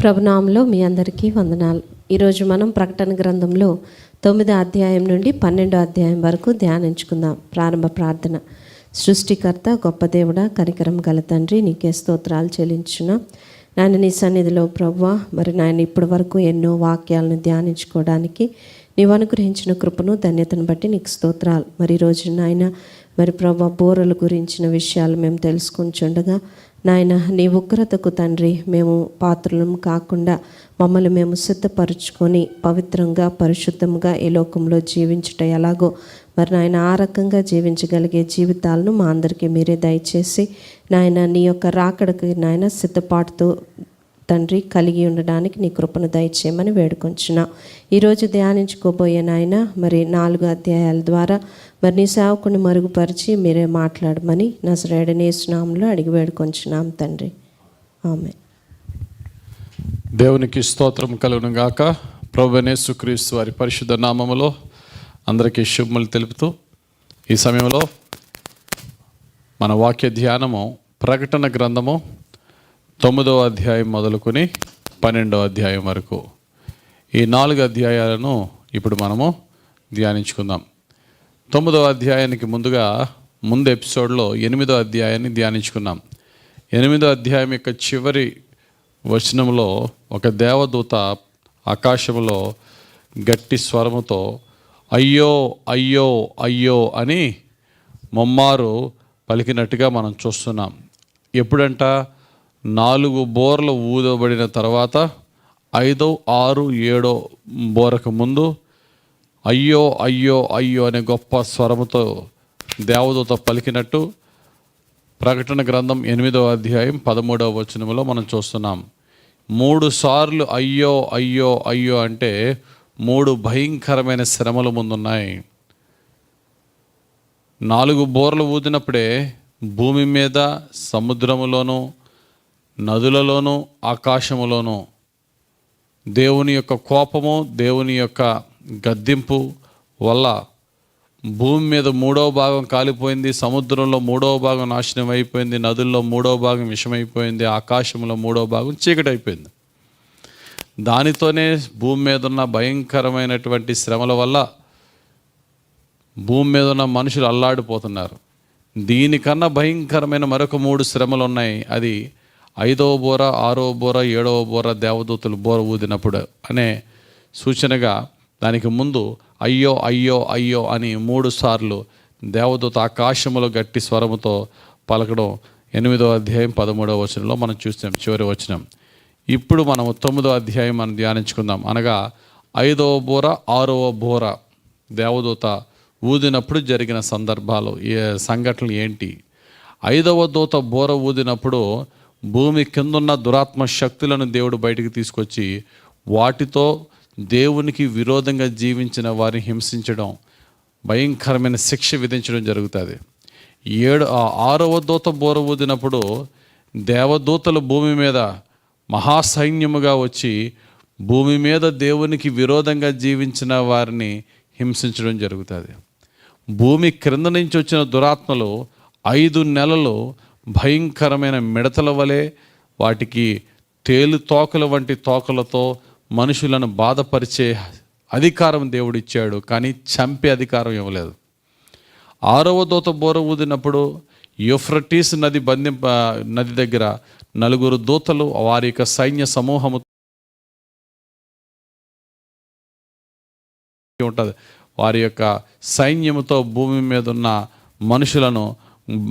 ప్రభునామంలో మీ అందరికీ వందనాలు. ఈరోజు మనం ప్రకటన గ్రంథంలో 9వ అధ్యాయం నుండి 12వ అధ్యాయం వరకు ధ్యానించుకుందాం. ప్రారంభ ప్రార్థన. సృష్టికర్త గొప్ప దేవుడా, కనికరం గల తండ్రి, నీకే స్తోత్రాలు చెల్లించున్నా. నాయన నీ సన్నిధిలో ప్రభువా, మరి నాయన ఇప్పటి వరకు ఎన్నో వాక్యాలను ధ్యానించుకోవడానికి నీవు అనుగ్రహించిన కృపను ధన్యతను బట్టి నీకు స్తోత్రాలు. మరి ఈరోజు నాయన మరి ప్రభువా, బోరల గురించిన విషయాలు మేము తెలుసుకుంటుండగా నాయన నీ ఉగ్రతకు తండ్రి మేము పాత్రలం కాకుండా మమ్మల్ని మేము సిద్ధపరుచుకొని పవిత్రంగా పరిశుద్ధంగా ఈ లోకంలో జీవించుట ఎలాగో మరి నాయన ఆ రకంగా జీవించగలిగే జీవితాలను మా అందరికీ మీరే దయచేసి నాయన నీ యొక్క రాకడకి నాయన సిద్ధపాటుతో తండ్రి కలిగి ఉండడానికి నీ కృపను దయచేయమని వేడుకొంచున్నా. ఈరోజు ధ్యానించుకోబోయే నాయన మరి 4 అధ్యాయాల ద్వారా మరి నీ సేవకుని మరుగుపరిచి మీరే మాట్లాడమని నజరేయుడైన యేసు నామములో అడిగి వేడుకొంచున్నాం తండ్రి, ఆమేన్. దేవునికి స్తోత్రం కలుగును గాక. ప్రభువైన యేసుక్రీస్తు వారి పరిశుద్ధ నామములో అందరికీ శుభములు తెలుపుతూ ఈ సమయంలో మన వాక్య ధ్యానము ప్రకటన గ్రంథము 9వ అధ్యాయం మొదలుకొని 12వ అధ్యాయం వరకు ఈ 4 అధ్యాయాలను ఇప్పుడు మనము ధ్యానించుకుందాం. 9వ అధ్యాయానికి ముందు ఎపిసోడ్లో 8వ అధ్యాయాన్ని ధ్యానించుకున్నాం. 8వ అధ్యాయం యొక్క చివరి వచనంలో ఒక దేవదూత ఆకాశంలో గట్టి స్వరముతో అయ్యో అయ్యో అయ్యో అని ముమ్మారు పలికినట్టుగా మనం చూస్తున్నాం. ఎప్పుడంట? 4 బోర్లు ఊదబడిన తర్వాత 5, 6, 7 బోరకు ముందు అయ్యో అయ్యో అయ్యో అనే గొప్ప స్వరముతో దేవదూత పలికినట్టు ప్రకటన గ్రంథం 8వ అధ్యాయం 13వ వచనంలో మనం చూస్తున్నాం. 3 సార్లు అయ్యో అయ్యో అయ్యో అంటే 3 భయంకరమైన శ్రమలు ముందున్నాయి. 4 బోర్లు ఊదినప్పుడే భూమి మీద, సముద్రములోను, నదులలోనూ, ఆకాశములోనూ దేవుని యొక్క కోపము, దేవుని యొక్క గద్దింపు వల్ల భూమి మీద 3వ భాగం కాలిపోయింది, సముద్రంలో 3వ భాగం నాశనం అయిపోయింది, నదుల్లో 3వ భాగం విషమైపోయింది, ఆకాశంలో 3వ భాగం చీకటి అయిపోయింది. దానితోనే భూమి మీద ఉన్న భయంకరమైనటువంటి శ్రమల వల్ల భూమి మీద ఉన్న మనుషులు అల్లాడిపోతున్నారు. దీనికన్నా భయంకరమైన మరొక 3 శ్రమలు ఉన్నాయి. అది 5వ బోర, 6వ బోర, 7వ బోర దేవదూతలు బోర ఊదినప్పుడు అనే సూచనగా దానికి ముందు అయ్యో అయ్యో అయ్యో అని 3 సార్లు దేవదూత ఆకాశములో గట్టి స్వరముతో పలకడం 8వ అధ్యాయం 13వ వచనంలో మనం చూస్తాం, చివరి వచనం. ఇప్పుడు మనం 9వ అధ్యాయం మనం ధ్యానించుకుందాం. అనగా 5వ బోర, 6వ బోర దేవదూత ఊదినప్పుడు జరిగిన సందర్భాలు, సంఘటనలు ఏంటి? 5వ దూత బోర ఊదినప్పుడు భూమి కిందున్న దురాత్మ శక్తులను దేవుడు బయటికి తీసుకొచ్చి వాటితో దేవునికి విరోధంగా జీవించిన వారిని హింసించడం, భయంకరమైన శిక్ష విధించడం జరుగుతుంది. 6వ దూత బోర ఊదినప్పుడు దేవదూతలు భూమి మీద మహాసైన్యముగా వచ్చి భూమి మీద దేవునికి విరోధంగా జీవించిన వారిని హింసించడం జరుగుతుంది. భూమి క్రింద నుంచి వచ్చిన దురాత్మలు 5 నెలలు భయంకరమైన మిడతల వలె వాటికి తేలు తోకల వంటి తోకలతో మనుషులను బాధపరిచే అధికారం దేవుడు ఇచ్చాడు, కానీ చంపే అధికారం ఇవ్వలేదు. 6వ దూత బోర ఊదినప్పుడు యూఫ్రటీస్ నది దగ్గర 4 దూతలు వారి యొక్క సైన్య సమూహము ఉంటుంది. వారి యొక్క సైన్యముతో భూమి మీద ఉన్న మనుషులను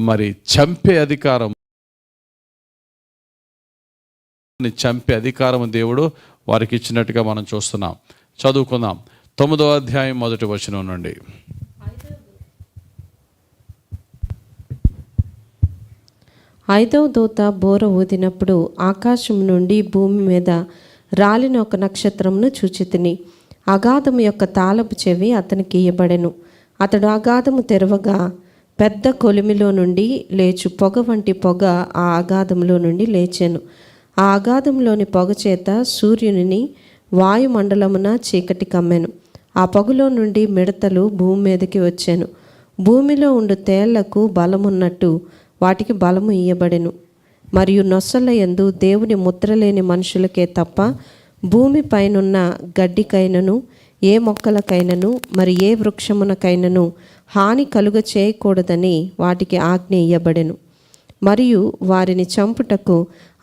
మరి చంపే అధికారం దేవుడు వారికి ఇచ్చినట్టుగా మనం చూస్తున్నాం. చదువుకుందాం. 9వ అధ్యాయం 1వ వచనం నుండి. 5వ దూత బోర ఊదినప్పుడు ఆకాశం నుండి భూమి మీద రాలిన ఒక నక్షత్రమును చూచితిని. అగాధము యొక్క తాళపు చెవి అతనికి ఇయ్యబడెను. అతడు అగాధము తెరవగా పెద్ద కొలిమిలో నుండి లేచు పొగ వంటి పొగ ఆ అగాధంలో నుండి లేచెను. ఆ అగాధంలోని పొగ చేత సూర్యుని వాయుమండలమున చీకటి కమ్మెను. ఆ పొగలో నుండి మిడతలు భూమి మీదకి వచ్చాను. భూమిలో ఉండు తేళ్లకు బలమున్నట్టు వాటికి బలము ఇయ్యబడెను. మరియు నొసళ్ళ యందు దేవుని ముద్ర లేని మనుషులకే తప్ప భూమి పైనున్న గడ్డికైనను ఏ మొక్కలకైనను మరి ఏ వృక్షమునకైనను హాని కలుగ చేయకూడదని వాటికి ఆజ్ఞ ఇయ్యబడెను. మరియు వారిని చంపుటకు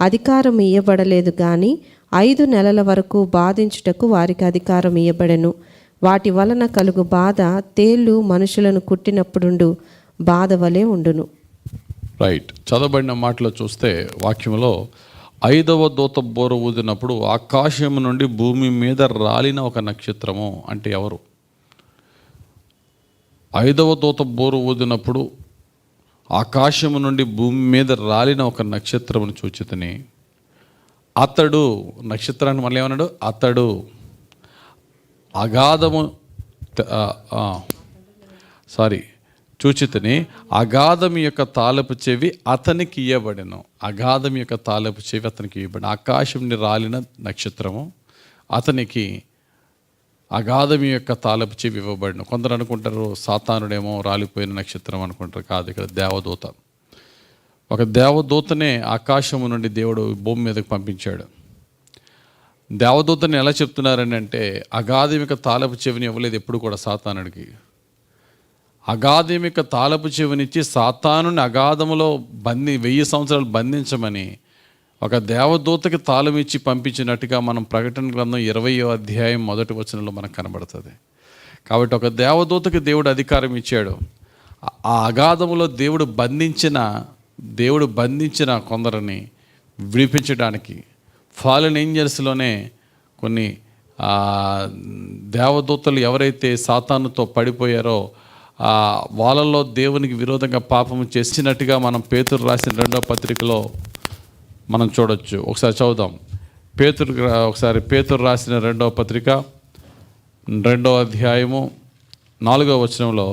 అధికారం ఇయ్యబడలేదు గాని 5 నెలల వరకు బాధించుటకు వారికి అధికారం ఇయ్యబడెను. వాటి వలన కలుగు బాధ తేళ్ళు మనుషులను కుట్టినప్పుడుండు బాధ వలె ఉండును. రైట్, చదవబడిన మాటలో చూస్తే వాక్యంలో 5వ దూత బోర ఊదినప్పుడు ఆకాశం నుండి భూమి మీద రాలిన ఒక నక్షత్రము అంటే ఎవరు? 5వ దూత బోర ఊదినప్పుడు ఆకాశము నుండి భూమి మీద రాలిన ఒక నక్షత్రమును చూచితిని. అతడు, నక్షత్రాన్ని మళ్ళీ ఏమన్నాడు? అతడు అగాధము చూచితిని అగాధం యొక్క తాళపు చెవి అతనికి ఇయ్యబడెను. అగాధం యొక్క తాళపు చెవి అతనికి ఇవ్వబడిన ఆకాశం నుండి రాలిన నక్షత్రము అతనికి అగాధం యొక్క తాళపు చెవి ఇవ్వబడిన. కొందరు అనుకుంటారు సాతానుడేమో రాలిపోయిన నక్షత్రం అనుకుంటారు. కాదు, ఇక్కడ దేవదూత. ఒక దేవదూతనే ఆకాశము నుండి దేవుడు భూమి మీదకి పంపించాడు. దేవదూతని ఎలా చెప్తున్నారని అంటే అగాధమిక తాళపు చెవిని ఇవ్వలేదు ఎప్పుడు కూడా సాతానుడికి. అగాధమిక తాళపు చెవినిచ్చి సాతానుని అగాధములో 1000 సంవత్సరాలు బంధించమని ఒక దేవదూతకి తాళం ఇచ్చి పంపించినట్టుగా మనం ప్రకటన గ్రంథం 20వ అధ్యాయం 1వ వచనంలో మనకు కనబడుతుంది. కాబట్టి ఒక దేవదూతకి దేవుడు అధికారం ఇచ్చాడు. ఆ అగాధములో దేవుడు బంధించిన కొందరిని విడిపించడానికి ఫాలెన్ ఏంజల్స్లోనే కొన్ని దేవదూతలు ఎవరైతే సాతానుతో పడిపోయారో వాళ్ళల్లో దేవునికి విరోధంగా పాపము చేసినట్టుగా మనం పేతురు రాసిన 2వ పత్రికలో మనం చూడొచ్చు. ఒకసారి చదువుదాం. పేతురు రాసిన 2వ పత్రిక 2వ అధ్యాయము 4వ వచనంలో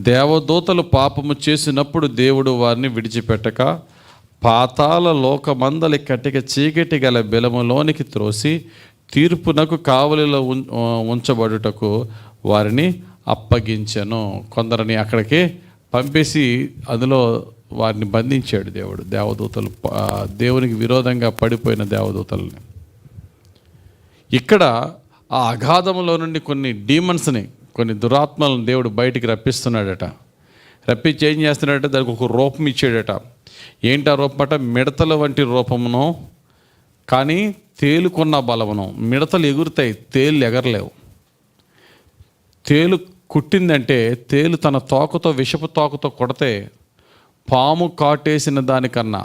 దేవదూతలు పాపము చేసినప్పుడు దేవుడు వారిని విడిచిపెట్టక పాతాళ లోకమందలి కట్టిక చీకటి గల బెలములోనికి త్రోసి తీర్పునకు కావలిలో ఉంచబడుటకు వారిని అప్పగించెను. కొందరిని అక్కడికి పంపేసి అందులో వారిని బంధించాడు దేవుడు. దేవదూతలు, దేవునికి విరోధంగా పడిపోయిన దేవదూతల్ని. ఇక్కడ ఆ అగాధంలో నుండి కొన్ని డీమన్స్ని, కొన్ని దురాత్మలను దేవుడు బయటికి రప్పిస్తున్నాడట. రప్పించి ఏం చేస్తున్నాడట? దానికి ఒక రూపం ఇచ్చాడట. ఏంటి ఆ రూపం అట? మిడతల వంటి రూపమును కానీ తేలుకున్న బలమును. మిడతలు ఎగురుతాయి, తేలు ఎగరలేవు. తేలు కుట్టిందంటే తేలు తన తోకతో, విషపు తోకతో కొడితే పాము కాటేసిన దానికన్నా,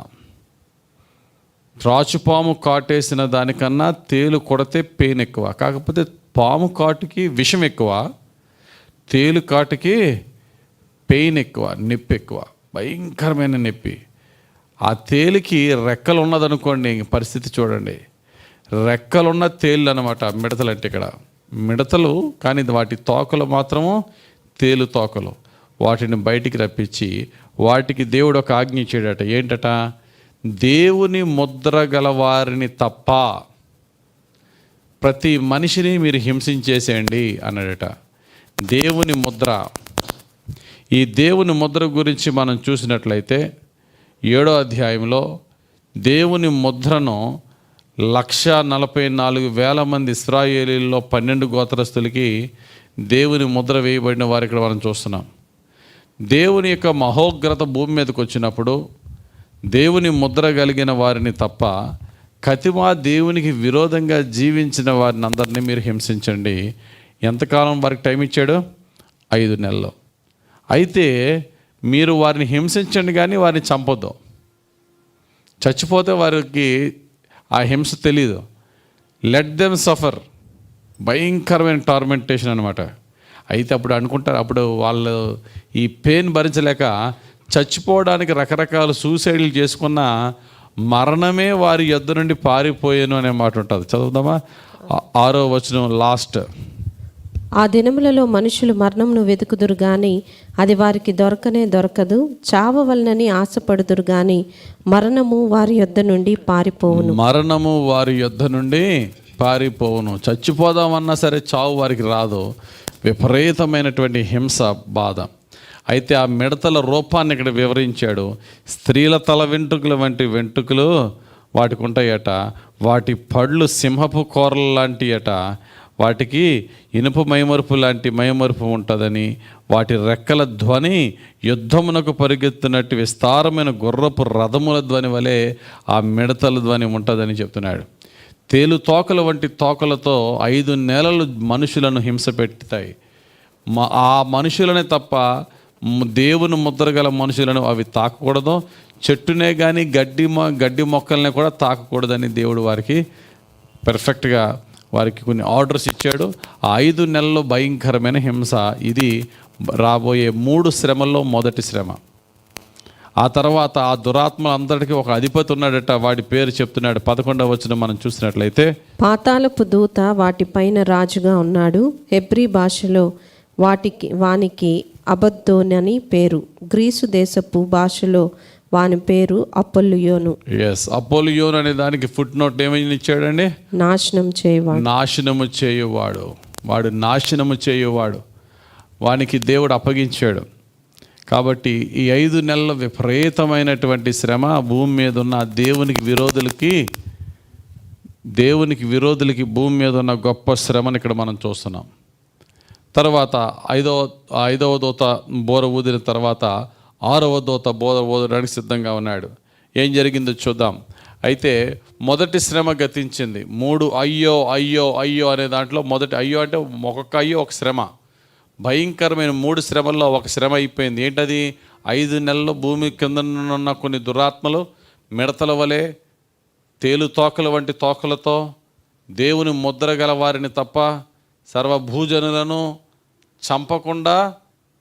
త్రాచుపాము కాటేసిన దానికన్నా తేలు కొడితే పెయిన్ ఎక్కువ. కాకపోతే పాము కాటుకి విషం ఎక్కువ, తేలు కాటుకి పెయిన్ ఎక్కువ, నొప్పి ఎక్కువ, భయంకరమైన నొప్పి. ఆ తేలికి రెక్కలు ఉన్నదనుకోండి, పరిస్థితి చూడండి. రెక్కలున్న తేళ్ళు అనమాట మిడతలు అంటే. ఇక్కడ మిడతలు కానీ వాటి తోకలు మాత్రము తేలు తోకలు. వాటిని బయటికి రప్పించి వాటికి దేవుడు ఒక ఆజ్ఞ ఇచ్చాడట. ఏంటట? దేవుని ముద్ర గల వారిని తప్ప ప్రతి మనిషిని మీరు హింసించేసేయండి అన్నాడట. దేవుని ముద్ర. ఈ దేవుని ముద్ర గురించి మనం చూసినట్లయితే 7వ అధ్యాయంలో దేవుని ముద్రను 144,000 మంది ఇశ్రాయేలీల్లో 12 గోత్రస్తులకి దేవుని ముద్ర వేయబడిన వారు ఇక్కడ మనం చూస్తున్నాం. దేవుని యొక్క మహోగ్రత భూమి మీదకి వచ్చినప్పుడు దేవుని ముద్ర కలిగిన వారిని తప్ప కతిమా దేవునికి విరోధంగా జీవించిన వారిని అందరినీ మీరు హింసించండి. ఎంతకాలం వారికి టైం ఇచ్చాడు? 5 నెలలు. అయితే మీరు వారిని హింసించండి కానీ వారిని చంపొద్దు. చచ్చిపోతే వారికి ఆ హింస తెలీదు. Let them suffer. భయంకరమైన టార్మెంటేషన్ అనమాట. అయితే అప్పుడు అనుకుంటారు, అప్పుడు వాళ్ళు ఈ పెయిన్ భరించలేక చచ్చిపోవడానికి రకరకాల సూసైడ్లు చేసుకున్న మరణమే వారి యొద్ద నుండి పారిపోయాను అనే మాట ఉంటుంది. చదువుదామా? 6వ వచనం లాస్ట్. ఆ దినములలో మనుషులు మరణమును వెతుకుదురు గాని అది వారికి దొరకదు. చావవలనని ఆశపడుదురు గాని మరణము వారి యొద్ద నుండి పారిపోవును. మరణము వారి యొద్ద నుండి పారిపోవును. చచ్చిపోదామన్నా సరే చావు వారికి రాదు. విపరీతమైనటువంటి హింస, బాధ. అయితే ఆ మిడతల రూపాన్ని ఇక్కడ వివరించాడు. స్త్రీల తల వెంట్రుకల వంటి వెంట్రుకలు వాటికి ఉంటాయట, వాటి పళ్ళు సింహపు కూరల లాంటియట, వాటికి ఇనుప మైమరుపు లాంటి మైమరుపు ఉంటుందని, వాటి రెక్కల ధ్వని యుద్ధమునకు పరిగెత్తున్నట్టు విస్తారమైన గుర్రపు రథముల ధ్వని వలె ఆ మిడతల ధ్వని ఉంటుందని చెప్తున్నాడు. తేలు తోకల వంటి తోకలతో 5 నెలలు మనుషులను హింస పెడతాయి. ఆ మనుషులనే తప్ప దేవుని ముద్ర గల మనుషులను అవి తాకకూడదు. చెట్టునే కానీ గడ్డి మొక్కలనే కూడా తాకకూడదని దేవుడు వారికి పర్ఫెక్ట్గా వారికి కొన్ని ఆర్డర్స్ ఇచ్చాడు. ఆ 5 నెలల్లో భయంకరమైన హింస. ఇది రాబోయే 3 శ్రమల్లో మొదటి శ్రమ. ఆ తర్వాత ఆ దురాత్మలందరికీ ఒక అధిపతి ఉన్నాడట, వాడి పేరు చెప్తున్నాడు. 11వ వచనం మనం చూసినట్లయితే, పాతాళపు దూత వాటిపైన రాజుగా ఉన్నాడు. హెబ్రీ భాషలో వానికి అబద్దోనని పేరు. గ్రీసు దేశపు భాషలో వాని పేరు అపోలియోను. అపోలియోను అనే దానికి ఫుట్ నోట్ ఏమని ఇచ్చాడండి? నాశనము చేయువాడు. వాడు నాశనము చేయువాడు. వానికి దేవుడు అప్పగించాడు. కాబట్టి ఈ 5 నెలల విపరీతమైనటువంటి శ్రమ భూమి మీద ఉన్న దేవునికి విరోధులకి భూమి మీద ఉన్న గొప్ప శ్రమను ఇక్కడ మనం చూస్తున్నాం. తర్వాత ఐదవ దూత బోర ఊదిన తర్వాత 6వ దూత బోర ఊదడానికి సిద్ధంగా ఉన్నాడు. ఏం జరిగిందో చూద్దాం. అయితే మొదటి శ్రమ గతించింది. 3 అయ్యో అనే దాంట్లో మొదటి అయ్యో అంటే ఒక్కొక్క అయ్యో ఒక శ్రమ. భయంకరమైన 3 శ్రమల్లో ఒక శ్రమ అయిపోయింది. ఏంటది? 5 నెలలు భూమి కింద ఉన్న కొన్ని దురాత్మలు మిడతల వలె తేలు తోకల వంటి తోకలతో దేవుని ముద్ర గల వారిని తప్ప సర్వభూజనులను చంపకుండా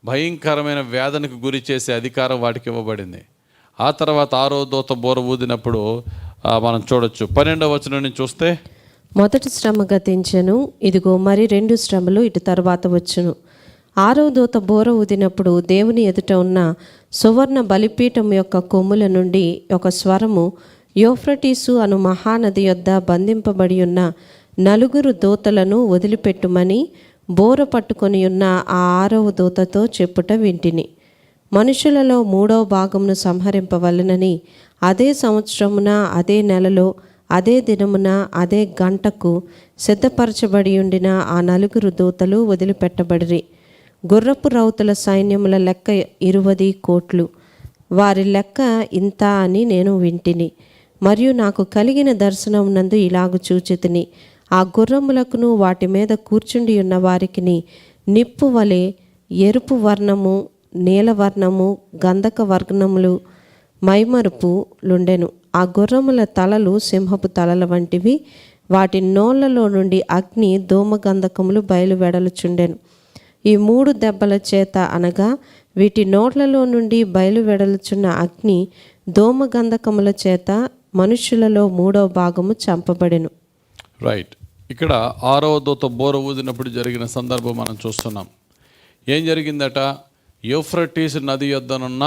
భయంకరమైన వేదనకు గురి చేసే అధికారం వాటికి ఇవ్వబడింది. ఆ తర్వాత 6వ దూత బోర ఊదినప్పుడు మనం చూడొచ్చు. 12వ వచనం నుంచి చూస్తే, మొదటి శ్రమ గతించెను, ఇదిగో మరి 2 శ్రమలు ఇటు తర్వాత వచ్చును. 6వ దూత బోర ఊదినప్పుడు దేవుని ఎదుట ఉన్న సువర్ణ బలిపీఠం యొక్క కొమ్ముల నుండి ఒక స్వరము, యూఫ్రటీసు అను మహానది యొద్ద బంధింపబడి ఉన్న 4 దూతలను వదిలిపెట్టుమని బోర పట్టుకొని ఉన్న ఆ 6వ దూతతో చెప్పుట వింటిని. మనుషులలో 3వ భాగమును సంహరింపవలనని అదే సంవత్సరమున అదే నెలలో అదే దినమున అదే గంటకు సిద్ధపరచబడి ఉండిన ఆ 4 దూతలు వదిలిపెట్టబడిరి. గుర్రపు రౌతుల సైన్యముల లెక్క 20 కోట్లు. వారి లెక్క ఇంత అని నేను వింటిని. మరియు నాకు కలిగిన దర్శనమునందు ఇలాగు చూచితిని, ఆ గుర్రములకును వాటి మీద కూర్చుండి ఉన్న వారికిని నిప్పు వలె ఎరుపు వర్ణము, నీలవర్ణము, గంధక వర్ణములు మైమరుపు లుండెను. ఆ గుర్రముల తలలు సింహపు తలల వంటివి. వాటి నోళ్లలో నుండి అగ్ని ధూమగంధకములు బయలువెడలుచుండెను. ఈ 3 దెబ్బల చేత అనగా వీటి నోట్లలో నుండి బయలువెడలుచున్న అగ్ని ధూమగంధకముల చేత మనుష్యులలో 3వ భాగము చంపబడెను. రైట్. ఇక్కడ 6వ దూత బోర ఊదినప్పుడు జరిగిన సందర్భం మనం చూస్తున్నాం. ఏం జరిగిందట? యూఫ్రటీస్ నది యొద్దనున్న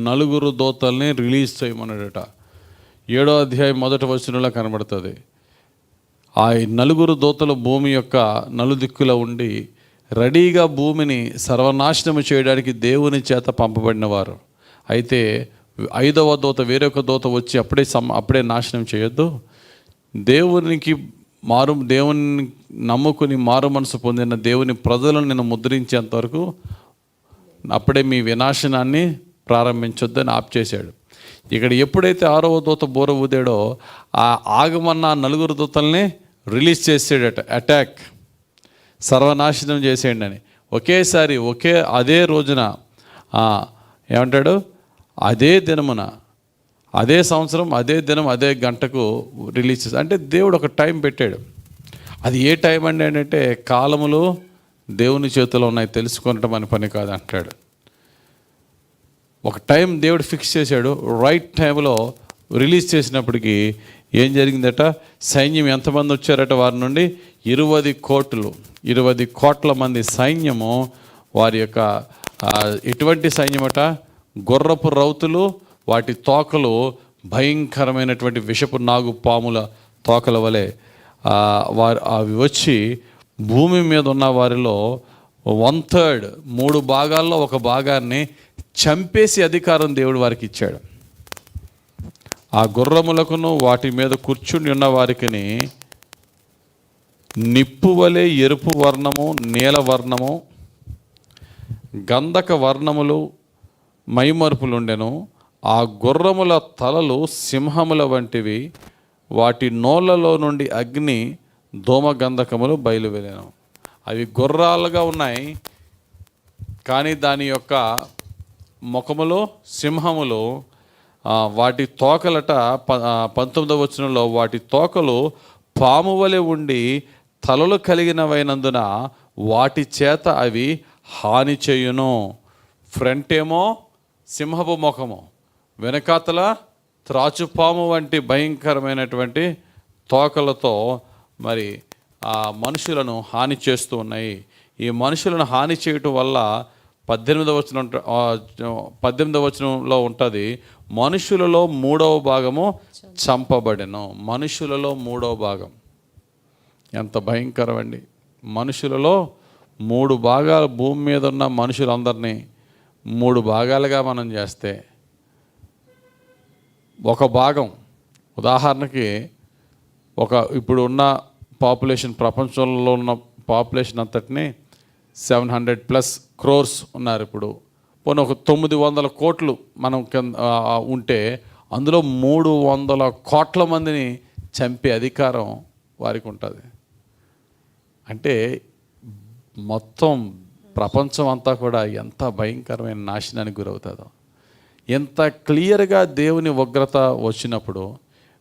4 దూతల్ని రిలీజ్ చేయమన్నాడట. 7వ అధ్యాయం 1వ వచనంలో కనబడుతుంది. ఆ 4 దూతలు భూమి యొక్క నలుదిక్కులో ఉండి రెడీగా భూమిని సర్వనాశనము చేయడానికి దేవుని చేత పంపబడిన వారు. అయితే 5వ దూత వేరొక దూత వచ్చి అప్పుడే నాశనం చేయొద్దు, దేవుని నమ్ముకుని మారు మనసు పొందిన దేవుని ప్రజలను నేను ముద్రించేంతవరకు అప్పుడే మీ వినాశనాన్ని ప్రారంభించొద్దని ఆప్ చేశాడు. ఇక్కడ ఎప్పుడైతే 6వ దూత బోర ఊదాడో ఆ ఆగమన్న 4 దూతల్ని రిలీజ్ చేసాడట. అటాక్, సర్వనాశనం చేసేయండి అని. ఒకేసారి అదే రోజున ఏమంటాడు? అదే దినమున, అదే సంవత్సరం, అదే దినం, అదే గంటకు రిలీజ్ చేసి, అంటే దేవుడు ఒక టైం పెట్టాడు. అది ఏ టైం అండి అంటే కాలములు దేవుని చేతిలో ఉన్నాయి, తెలుసుకొనటం అని పని కాదు అంటాడు. ఒక టైం దేవుడు ఫిక్స్ చేశాడు. రైట్ టైంలో రిలీజ్ చేసినప్పటికీ ఏం జరిగిందట? సైన్యం ఎంతమంది వచ్చారట? వారి నుండి 20 కోట్ల మంది సైన్యము. వారి యొక్క ఎటువంటి సైన్యమట? గుర్రపు రౌతులు, వాటి తోకలు భయంకరమైనటువంటి విషపు నాగు పాముల తోకల వలె అవి వచ్చి భూమి మీద ఉన్న వారిలో 1/3 3 భాగాల్లో ఒక భాగాన్ని చంపేసి అధికారం దేవుడు వారికి ఇచ్చాడు. ఆ గుర్రములకును వాటి మీద కూర్చుని ఉన్న వారికిని నిప్పు వలె ఎరుపు వర్ణము, నీల వర్ణము, గంధక వర్ణములు మైమరుపులుండెను. ఆ గుర్రముల తలలు సింహముల వంటివి, వాటి నోళ్లలో నుండి అగ్ని ధూమ గంధకములు బయలువెళ్ళాను. అవి గుర్రాలుగా ఉన్నాయి, కానీ దాని యొక్క ముఖములో సింహములు, వాటి తోకలట 19వ వచనంలో వాటి తోకలు పాము వలె ఉండి తలలు కలిగినవైనందున వాటి చేత అవి హాని చేయును. ఫ్రంట్ ఏమో సింహపు ముఖము, వెనకాతల త్రాచుపాము వంటి భయంకరమైనటువంటి తోకలతో మరి ఆ మనుషులను హాని చేస్తూ ఉన్నాయి. ఈ మనుషులను హాని చేయటం వల్ల 18వ వచనంలో ఉంటుంది, మనుషులలో 3వ భాగము చంపబడెను. మనుషులలో 3వ భాగం ఎంత భయంకరం అండి. మనుషులలో 3 భాగాలు, భూమి మీద ఉన్న మనుషులందరినీ 3 భాగాలుగా మనం చేస్తే ఒక భాగం, ఉదాహరణకి ఇప్పుడు ఉన్న పాపులేషన్, ప్రపంచంలో ఉన్న పాపులేషన్ అంతటిని 700+ crores ఉన్నారు. ఇప్పుడు పోనీ ఒక 900 కోట్లు మనం ఉంటే అందులో 300 కోట్ల మందిని చంపే అధికారం వారికి ఉంటుంది. అంటే మొత్తం ప్రపంచం అంతా కూడా ఎంత భయంకరమైన నాశనానికి గురవుతుందో. ఎంత క్లియర్గా దేవుని ఉగ్రత వచ్చినప్పుడు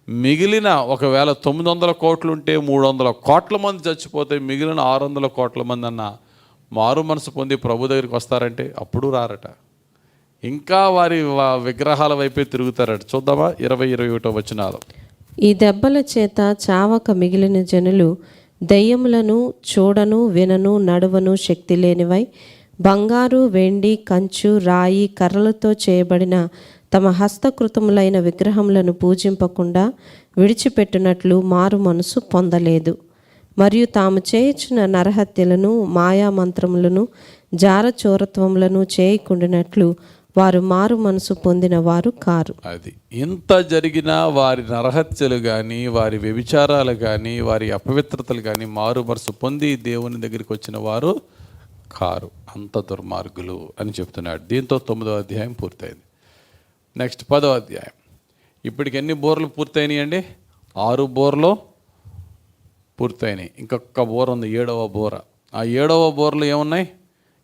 మిగిలిన, ఒకవేళ 900 కోట్లు ఉంటే 300 కోట్ల మంది చచ్చిపోతే మిగిలిన 600 కోట్ల మంది అన్న మారు మనసు పొంది ప్రభు దగ్గరికి వస్తారంటే అప్పుడు రారట, ఇంకా వారి విగ్రహాల వైపే తిరుగుతారట. చూద్దామా 20-21 వచనాలు. ఈ దెబ్బల చేత చావక మిగిలిన జనులు దెయ్యములను చూడను, వినను, నడువను శక్తి లేనివై బంగారు, వెండి, కంచు, రాయి, కర్రలతో చేయబడిన తమ హస్తకృతములైన విగ్రహములను పూజింపకుండా విడిచిపెట్టినట్లు మారు మనసు పొందలేదు. మరియు తాము చేయుచున్న నరహత్యలను, మాయామంత్రములను, జారచోరత్వములను చేయకుండినట్లు వారు మారు మనసు పొందిన వారు కారు. అది ఇంత జరిగినా వారి నరహత్యలు కానీ, వారి వ్యభిచారాలు కానీ, వారి అపవిత్రతలు కానీ మారు మనసు పొంది దేవుని దగ్గరికి వచ్చిన వారు కారు. అంత దుర్మార్గులు అని చెప్తున్నాడు. దీంతో 9వ అధ్యాయం పూర్తయింది. నెక్స్ట్ 10వ అధ్యాయం. ఇప్పటికి ఎన్ని బోర్లు పూర్తయినాయి అండి? 6 బోర్లు పూర్తయినాయి. ఇంకొక బోర ఉంది, 7వ బోర. ఆ 7వ బోర్లు ఏమున్నాయి?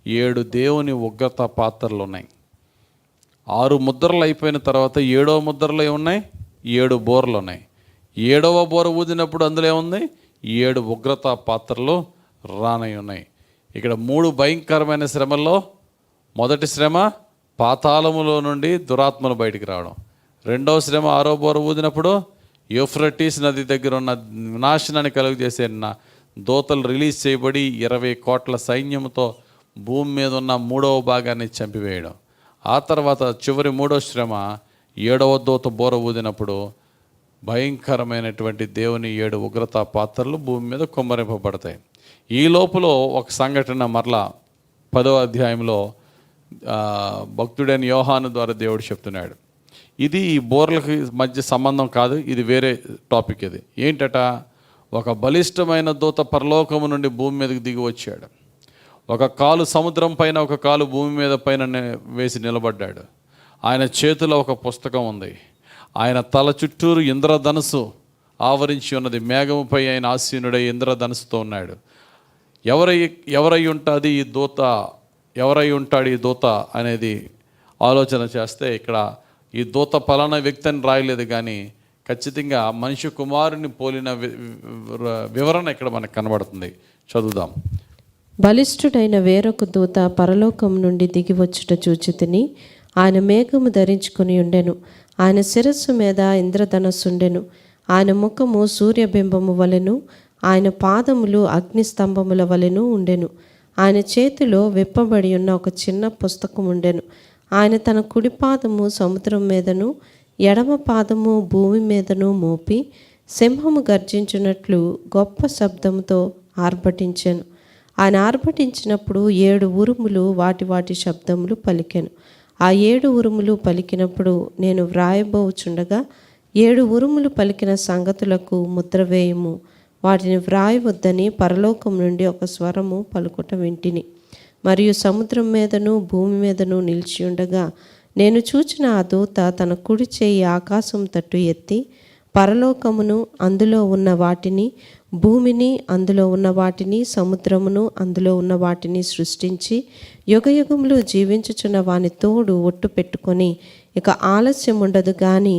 7 దేవుని ఉగ్రత పాత్రలు ఉన్నాయి. 6 ముద్రలు అయిపోయిన తర్వాత 7వ ముద్రలో ఏమున్నాయి? 7 బోర్లు ఉన్నాయి. 7వ బోర ఊదినప్పుడు అందులో ఏముంది? 7 ఉగ్రత పాత్రలు రానై ఉన్నాయి. ఇక్కడ 3 భయంకరమైన శ్రమల్లో మొదటి శ్రమ పాతాళములో నుండి దురాత్మలు బయటికి రావడం. 2వ శ్రమ 6వ బోర ఊదినప్పుడు యూఫ్రటీస్ నది దగ్గర ఉన్న వినాశనాన్ని కలుగజేసే దోతలు రిలీజ్ చేయబడి 20 కోట్ల సైన్యంతో భూమి మీద ఉన్న 3వ భాగాన్ని చంపివేయడం. ఆ తర్వాత చివరి 3వ శ్రమ 7వ దూత బోర ఊదినప్పుడు భయంకరమైనటువంటి దేవుని 7 ఉగ్రతా పాత్రలు భూమి మీద కుమ్మరింపబడతాయి. ఈ లోపల ఒక సంఘటన మరలా 10వ అధ్యాయంలో భక్తుడైన యోహాను ద్వారా దేవుడు చెప్తున్నాడు. ఇది ఈ బోర్లకి మధ్య సంబంధం కాదు, ఇది వేరే టాపిక్. ఇది ఏంటట? ఒక బలిష్టమైన దూత పరలోకము నుండి భూమి మీదకి దిగి వచ్చాడు. ఒక కాలు సముద్రం పైన, ఒక కాలు భూమి మీద పైన వేసి నిలబడ్డాడు. ఆయన చేతిలో ఒక పుస్తకం ఉంది. ఆయన తల చుట్టూరు ఇంద్రధనుసు ఆవరించి ఉన్నది. మేఘముపై ఆయన ఆసీనుడై ఇంద్రధనుసుతో ఉన్నాడు. ఎవరై ఉంటుంది ఈ దూత, ఎవరై ఉంటాడు ఈ దూత అనేది ఆలోచన చేస్తే ఇక్కడ ఈ దూత పలానా వ్యక్తి అని రాయలేదు, కానీ ఖచ్చితంగా మనిషి కుమారుని పోలిన వివరణ ఇక్కడ మనకు కనబడుతుంది. చదువుదాం. బలిష్ఠుడైన వేరొక దూత పరలోకం నుండి దిగి వచ్చుట చూచితిని. ఆయన మేఘము ధరించుకుని ఉండెను. ఆయన శిరస్సు మీద ఇంద్రధనస్సుండెను. ఆయన ముఖము సూర్యబింబము వలెను, ఆయన పాదములు అగ్నిస్తంభముల వలెను ఉండెను. ఆయన చేతిలో విప్పబడి ఉన్న ఒక చిన్న పుస్తకం ఉండెను. ఆయన తన కుడి పాదము సముద్రం మీదను, ఎడమ పాదము భూమి మీదను మోపి సింహము గర్జించినట్లు గొప్ప శబ్దముతో ఆర్భటించెను. ఆయన ఆర్భటించినప్పుడు 7 ఉరుములు వాటి వాటి శబ్దములు పలికెను. ఆ 7 ఉరుములు పలికినప్పుడు నేను వ్రాయబోచుండగా 7 ఉరుములు పలికిన సంగతులకు ముద్ర వేయుము, వాటిని వ్రాయవద్దని పరలోకం నుండి ఒక స్వరము పలుకుట వింటిని. మరియు సముద్రం మీదను భూమి మీదను నిలిచి ఉండగా నేను చూచిన ఆ దూత తన కుడి చేయి ఆకాశం తట్టు ఎత్తి పరలోకమును అందులో ఉన్న వాటిని, భూమిని అందులో ఉన్న వాటిని, సముద్రమును అందులో ఉన్న వాటిని సృష్టించి యుగయుగములు జీవించుచున్న వాని తోడు ఒట్టు పెట్టుకొని ఇక ఆలస్యం ఉండదు గాని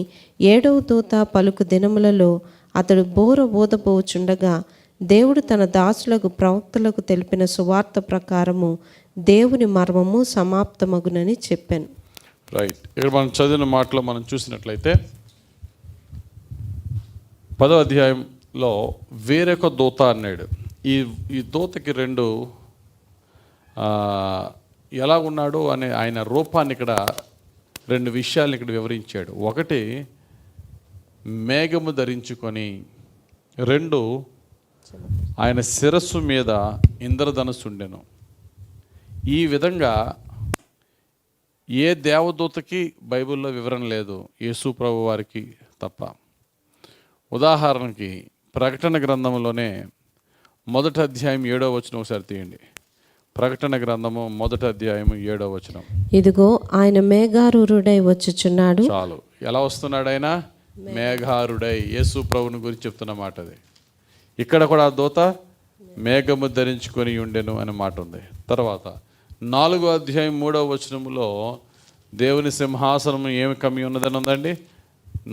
7వ దూత పలుకు దినములలో అతడు బోర ఊదబోచుండగా దేవుడు తన దాసులకు ప్రవక్తలకు తెలిపిన సువార్త ప్రకారము దేవుని మర్మము సమాప్తమగునని చెప్పాను. రైట్, ఇక్కడ మనం చదివిన మాటలో మనం చూసినట్లయితే 10వ అధ్యాయంలో వేరొక దూత అన్నాడు. ఈ దూతకి రెండు ఎలా ఉన్నాడు అనే ఆయన రూపాన్ని ఇక్కడ 2 విషయాలను ఇక్కడ వివరించాడు. ఒకటి మేఘము ధరించుకొని, 2 ఆయన శిరస్సు మీద ఇంద్రధనుస్సు ఉండెను. ఈ విధంగా ఏ దేవదూతకి బైబిల్లో వివరణ లేదు, యేసు ప్రభు వారికి తప్ప. ఉదాహరణకి ప్రకటన గ్రంథంలోనే 1వ అధ్యాయం 7వ వచనం ఒకసారి తీయండి. ప్రకటన గ్రంథము 1వ అధ్యాయం 7వ వచనం. ఇదిగో ఆయన మేఘారూఢుడై వచ్చుచున్నాడు. చాలు, ఎలా వస్తున్నాడు ఆయన? మేఘారుడై. యేసు ప్రభుని గురించి చెప్తున్న మాట అది. ఇక్కడ కూడా ఆ దూత మేఘము ధరించుకొని ఉండెను అనే మాట ఉంది. తర్వాత 4వ అధ్యాయం 3వ వచనంలో దేవుని సింహాసనం ఏమి కమ్మి ఉన్నదని ఉందండి.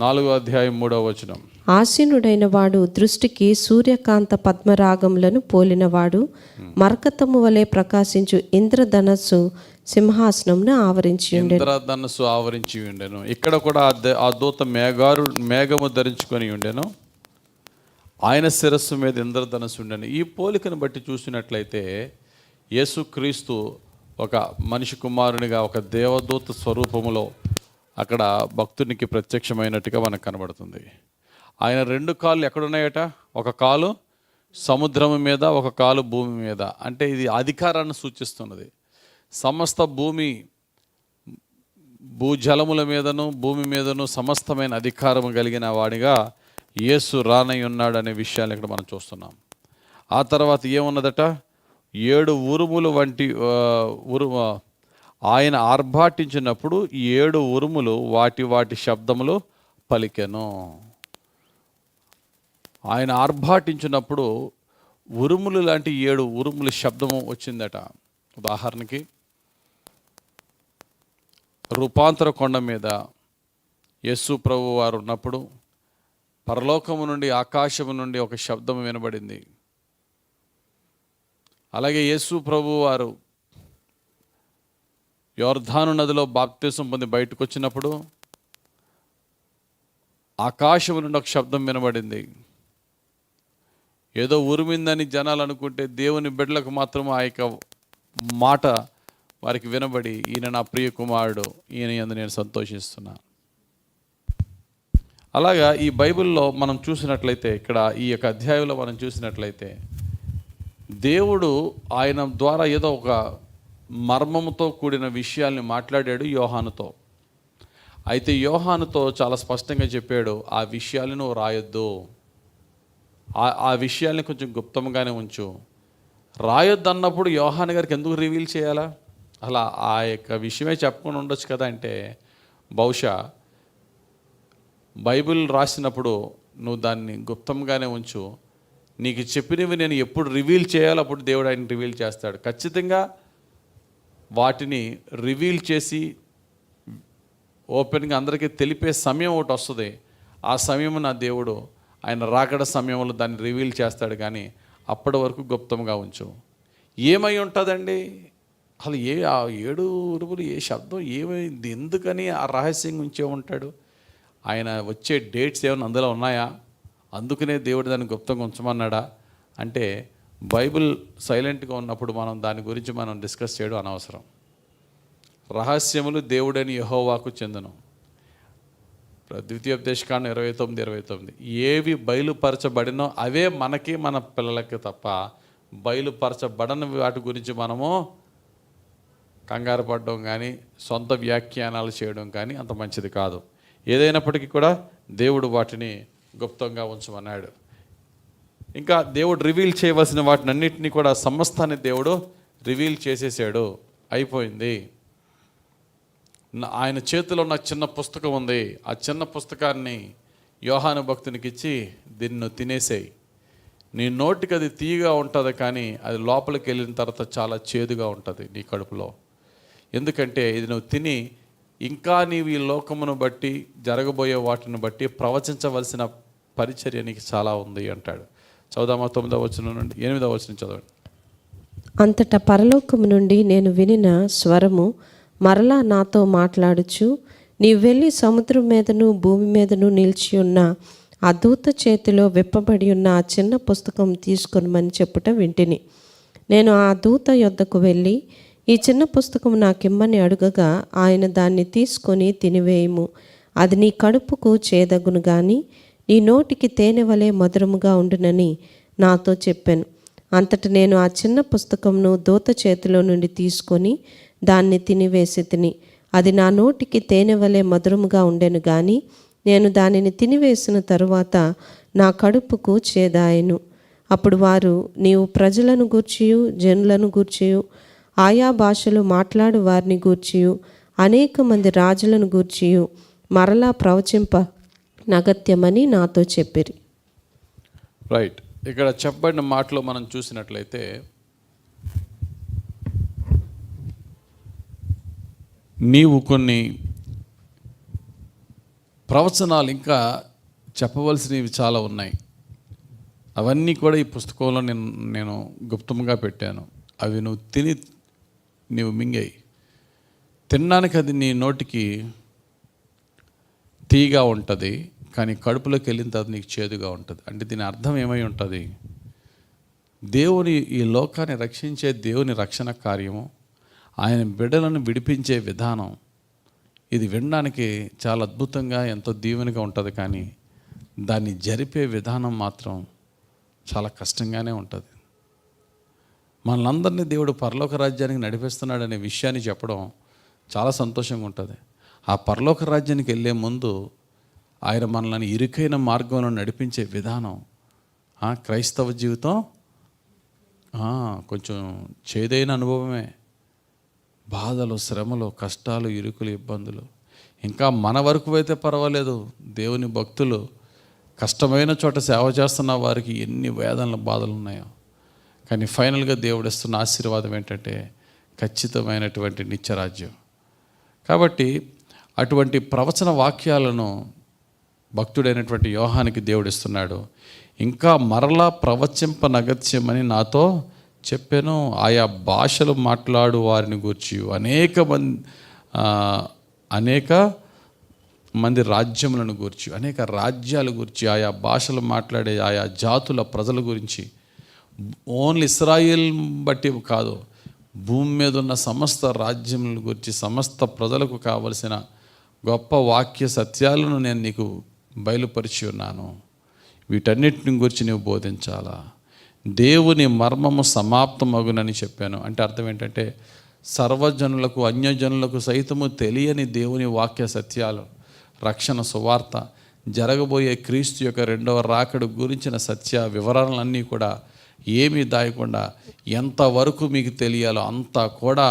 4వ అధ్యాయం 3వ వచనం. ఆసీనుడైన వాడు దృష్టికి సూర్యకాంత పద్మరాగములను పోలినవాడు, మరకతము వలె ప్రకాశించు ఇంద్రధనస్సు సింహాసనంను ఆవరించి ఉండెను. ఇంద్రధనస్సు ఆవరించి ఉండెను. ఇక్కడ కూడా ఆ దూత మేఘము ధరించుకొని ఉండెను, ఆయన శిరస్సు మీద ఇంద్రధనస్సు ఉండెను. ఈ పోలికను బట్టి చూసినట్లయితే యేసుక్రీస్తు ఒక మనిషి కుమారునిగా ఒక దేవదూత స్వరూపములో అక్కడ భక్తునికి ప్రత్యక్షమైనట్టుగా మనకు కనబడుతుంది. ఆయన 2 కాళ్ళు ఎక్కడున్నాయట? ఒక కాలు సముద్రం మీద, ఒక కాలు భూమి మీద. అంటే ఇది అధికారాన్ని సూచిస్తున్నది. సమస్త భూజలముల మీదను భూమి మీదను సమస్తమైన అధికారము కలిగిన వాడిగా యేసు రానై ఉన్నాడు అనే విషయాలు ఇక్కడ మనం చూస్తున్నాం. ఆ తర్వాత ఏమున్నదట? 7 ఉరుములు వంటి ఆయన ఆర్భాటించినప్పుడు 7 ఉరుములు వాటి వాటి శబ్దములు పలికెను. ఆయన ఆర్భాటించినప్పుడు ఉరుములు లాంటి 7 ఉరుముల శబ్దము వచ్చిందట. ఉదాహరణకి రూపాంతర కొండ మీద యేసు ప్రభు వారు ఉన్నప్పుడు పరలోకము నుండి, ఆకాశము నుండి ఒక శబ్దం వినబడింది. అలాగే యేసు ప్రభు వారు యోర్దాను నదిలో బాప్తిసం పొంది బయటకు వచ్చినప్పుడు ఆకాశము నుండి ఒక శబ్దం వినబడింది. ఏదో ఉరిమిందని జనాలు అనుకుంటే దేవుని బిడ్డలకు మాత్రం ఆ యొక్క మాట వారికి వినబడి, ఈయన నా ప్రియ కుమారుడు, ఈయన యందు నేను సంతోషిస్తున్నాను. అలాగా ఈ బైబిల్లో మనం చూసినట్లయితే, ఇక్కడ ఈ యొక్క అధ్యాయంలో మనం చూసినట్లయితే దేవుడు ఆయన ద్వారా ఏదో ఒక మర్మముతో కూడిన విషయాల్ని మాట్లాడాడు యోహానుతో. అయితే యోహానుతో చాలా స్పష్టంగా చెప్పాడు, ఆ విషయాలను రాయొద్దు, ఆ విషయాల్ని కొంచెం గుప్తంగానే ఉంచు. రాయొద్దు అన్నప్పుడు యోహాను గారికి ఎందుకు రివీల్ చేయాలా? అలా ఆ యొక్క విషయమే చెప్పకుండా ఉండొచ్చు కదా. అంటే బహుశా బైబిల్ రాసినప్పుడు నువ్వు దాన్ని గుప్తంగానే ఉంచు, నీకు చెప్పినవి నేను ఎప్పుడు రివీల్ చేయాలో అప్పుడు దేవుడు ఆయన రివీల్ చేస్తాడు. ఖచ్చితంగా వాటిని రివీల్ చేసి ఓపెన్గా అందరికీ తెలిపే సమయం ఒకటి వస్తుంది. ఆ సమయం నా దేవుడు ఆయన రాకడ సమయంలో దాన్ని రివీల్ చేస్తాడు. కానీ అప్పటి వరకు గుప్తంగా ఉంచు. ఏమై ఉంటుందండి అసలు? ఆ 7 ఉరుములు ఏ శబ్దం ఏమైంది, ఎందుకని ఆ రహస్యంగా ఉంచే ఉంటాడు? ఆయన వచ్చే డేట్స్ ఏమైనా అందులో ఉన్నాయా? అందుకనే దేవుడు దాన్ని గుప్తంగా ఉంచమన్నాడా? అంటే బైబిల్ సైలెంట్గా ఉన్నప్పుడు మనం దాని గురించి మనం డిస్కస్ చేయడం అనవసరం. రహస్యములు దేవుడని యెహోవాకు చెందును. ద్వితీయోపదేశకాండం 29:29. ఏవి బయలుపరచబడినో అవే మనకి మన పిల్లలకి తప్ప బయలుపరచబడని వాటి గురించి మనము కంగారు పడడం కానీ సొంత వ్యాఖ్యానాలు చేయడం కానీ అంత మంచిది కాదు. ఏదైనప్పటికీ కూడా దేవుడు వాటిని గుప్తంగా ఉంచమన్నాడు. ఇంకా దేవుడు రివీల్ చేయవలసిన వాటిని అన్నింటినీ కూడా సమస్తాన్ని దేవుడు రివీల్ చేసేసాడు, అయిపోయింది. ఆయన చేతిలో నాకు చిన్న పుస్తకం ఉంది, ఆ చిన్న పుస్తకాన్ని యోహాను భక్తునికి ఇచ్చి దీన్ని నువ్వు తినేసేయి. నీ నోటికి అది తీయగా ఉంటుంది, కానీ అది లోపలికి వెళ్ళిన తర్వాత చాలా చేదుగా ఉంటుంది నీ కడుపులో. ఎందుకంటే ఇది నువ్వు తిని ఇంకా నీవు ఈ లోకమును బట్టి జరగబోయే వాటిని బట్టి ప్రవచించవలసిన పరిచర్య నీకు చాలా ఉంది అంటాడు. చదువుదామా 9వ వచనం నుండి 8వ వచనం చదవండి. అంతటా పరలోకము నుండి నేను వినిన స్వరము మరలా నాతో మాట్లాడుచు, నీవు వెళ్ళి సముద్రం మీదను భూమి మీదను నిలిచి ఉన్న ఆ దూత చేతిలో విప్పబడి ఉన్న ఆ చిన్న పుస్తకం తీసుకొనమని చెప్పుట వింటిని. నేను ఆ దూత యొద్దకు వెళ్ళి, ఈ చిన్న పుస్తకం నాకిమ్మని అడుగగా, ఆయన దాన్ని తీసుకొని తినివేయము, అది నీ కడుపుకు చేదగును గాని నీ నోటికి తేనె వలె మధురముగా ఉండునని నాతో చెప్పాను. అంతట నేను ఆ చిన్న పుస్తకంను దూత చేతిలో నుండి తీసుకొని దాన్ని తినివేసి తిని, అది నా నోటికి తేనె వలె మధురముగా ఉండెను గాని నేను దానిని తినివేసిన తరువాత నా కడుపుకు చేదాయెను. అప్పుడు వారు, నీవు ప్రజలను గూర్చియు జనులను గూర్చియు ఆయా భాషలు మాట్లాడు వారిని గూర్చియు అనేక మంది రాజులను గూర్చియు మరలా ప్రవచింప నగత్యమని నాతో చెప్పిరి. రైట్, ఇక్కడ చెప్పబడిన మాటలో మనం చూసినట్లయితే నీవు కొన్ని ప్రవచనాలు ఇంకా చెప్పవలసినవి చాలా ఉన్నాయి. అవన్నీ కూడా ఈ పుస్తకంలో నేను గుప్తంగా పెట్టాను. అవి నువ్వు తిని నీవు మింగాయి. తినడానికి అది నీ నోటికి తీగా ఉంటుంది, కానీ కడుపులోకి వెళ్ళిన తర్వాత నీకు చేదుగా ఉంటుంది. అంటే దీని అర్థం ఏమై ఉంటుంది? దేవుని ఈ లోకాన్ని రక్షించే దేవుని రక్షణ కార్యము, ఆయన బిడ్డలను విడిపించే విధానం, ఇది వినడానికి చాలా అద్భుతంగా ఎంతో దీవెనగా ఉంటుంది, కానీ దాన్ని జరిపే విధానం మాత్రం చాలా కష్టంగానే ఉంటుంది. మనలందరినీ దేవుడు పరలోక రాజ్యానికి నడిపిస్తున్నాడనే విషయాన్ని చెప్పడం చాలా సంతోషంగా ఉంటుంది. ఆ పరలోక రాజ్యానికి వెళ్ళే ముందు ఆయన మనల్ని ఇరుకైన మార్గంలో నడిపించే విధానం, క్రైస్తవ జీవితం కొంచెం చేదైన అనుభవమే. బాధలు, శ్రమలు, కష్టాలు, ఇరుకులు, ఇబ్బందులు. ఇంకా మన వరకు అయితే పర్వాలేదు, దేవుని భక్తులు కష్టమైన చోట సేవ చేస్తున్న వారికి ఎన్ని వేదనలు, బాధలు ఉన్నాయో. కానీ ఫైనల్గా దేవుడు ఇస్తున్న ఆశీర్వాదం ఏంటంటే ఖచ్చితమైనటువంటి నిత్యరాజ్యం. కాబట్టి అటువంటి ప్రవచన వాక్యాలను భక్తుడైనటువంటి యోహానికి దేవుడు ఇస్తున్నాడు. ఇంకా మరలా ప్రవచింప నగత్యమని నాతో చెప్పాను. ఆయా భాషలు మాట్లాడు వారిని గూర్చి అనేక మంది రాజ్యములను గూర్చి, అనేక రాజ్యాల గురించి, ఆయా భాషలు మాట్లాడే ఆయా జాతుల ప్రజల గురించి, ఓన్లీ ఇస్రాయేల్ బట్టి కాదు, భూమి మీద ఉన్న సమస్త రాజ్యముల గురించి, సమస్త ప్రజలకు కావలసిన గొప్ప వాక్య సత్యాలను నేను నీకు బయలుపరిచి ఉన్నాను. వీటన్నిటిని గురించి నీవు బోధించాలా. దేవుని మర్మము సమాప్తమగునని చెప్పాను. అంటే అర్థం ఏంటంటే సర్వజనులకు, అన్యజనులకు సైతము తెలియని దేవుని వాక్య సత్యాలు, రక్షణ సువార్త, జరగబోయే క్రీస్తు యొక్క రెండవ రాకడ గురించిన సత్య వివరాలన్నీ కూడా ఏమీ దాయకుండా ఎంతవరకు మీకు తెలియాలో అంతా కూడా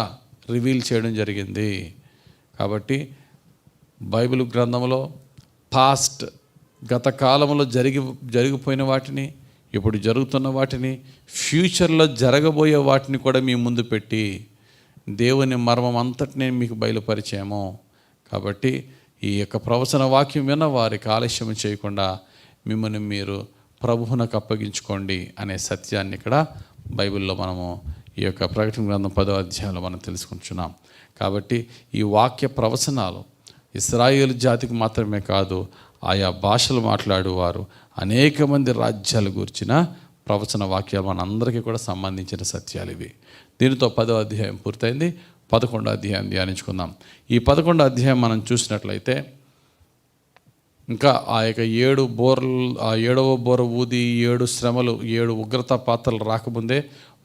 రివీల్ చేయడం జరిగింది. కాబట్టి బైబిల్ గ్రంథంలో పాస్ట్, గత కాలంలో జరిగిపోయిన వాటిని, ఇప్పుడు జరుగుతున్న వాటిని, ఫ్యూచర్లో జరగబోయే వాటిని కూడా మీ ముందు పెట్టి దేవుని మర్మం అంతటినీ మీకు బయలుపరిచాము. కాబట్టి ఈ యొక్క ప్రవచన వాక్యం విన్న వారికి ఆలస్యం చేయకుండా మిమ్మల్ని మీరు ప్రభువునకు అప్పగించుకోండి అనే సత్యాన్ని ఇక్కడ బైబిల్లో మనము ఈ యొక్క ప్రకటన గ్రంథం 10వ అధ్యాయంలో మనం తెలుసుకుంటున్నాం. కాబట్టి ఈ వాక్య ప్రవచనాలు ఇశ్రాయేలు జాతికి మాత్రమే కాదు, ఆయా భాషలు మాట్లాడువారు అనేక మంది రాజ్యాల గురించిన ప్రవచన వాక్యాలు మనందరికీ కూడా సంబంధించిన సత్యాలు ఇవి. దీనితో 10వ అధ్యాయం పూర్తయింది. 11వ అధ్యాయం ధ్యానించుకుందాం. ఈ 11వ అధ్యాయం మనం చూసినట్లయితే ఇంకా ఆ యొక్క 7 బోర్లు, ఆ 7వ బోర ఊది 7 శ్రమలు, 7 ఉగ్రత పాత్రలు రాకముందే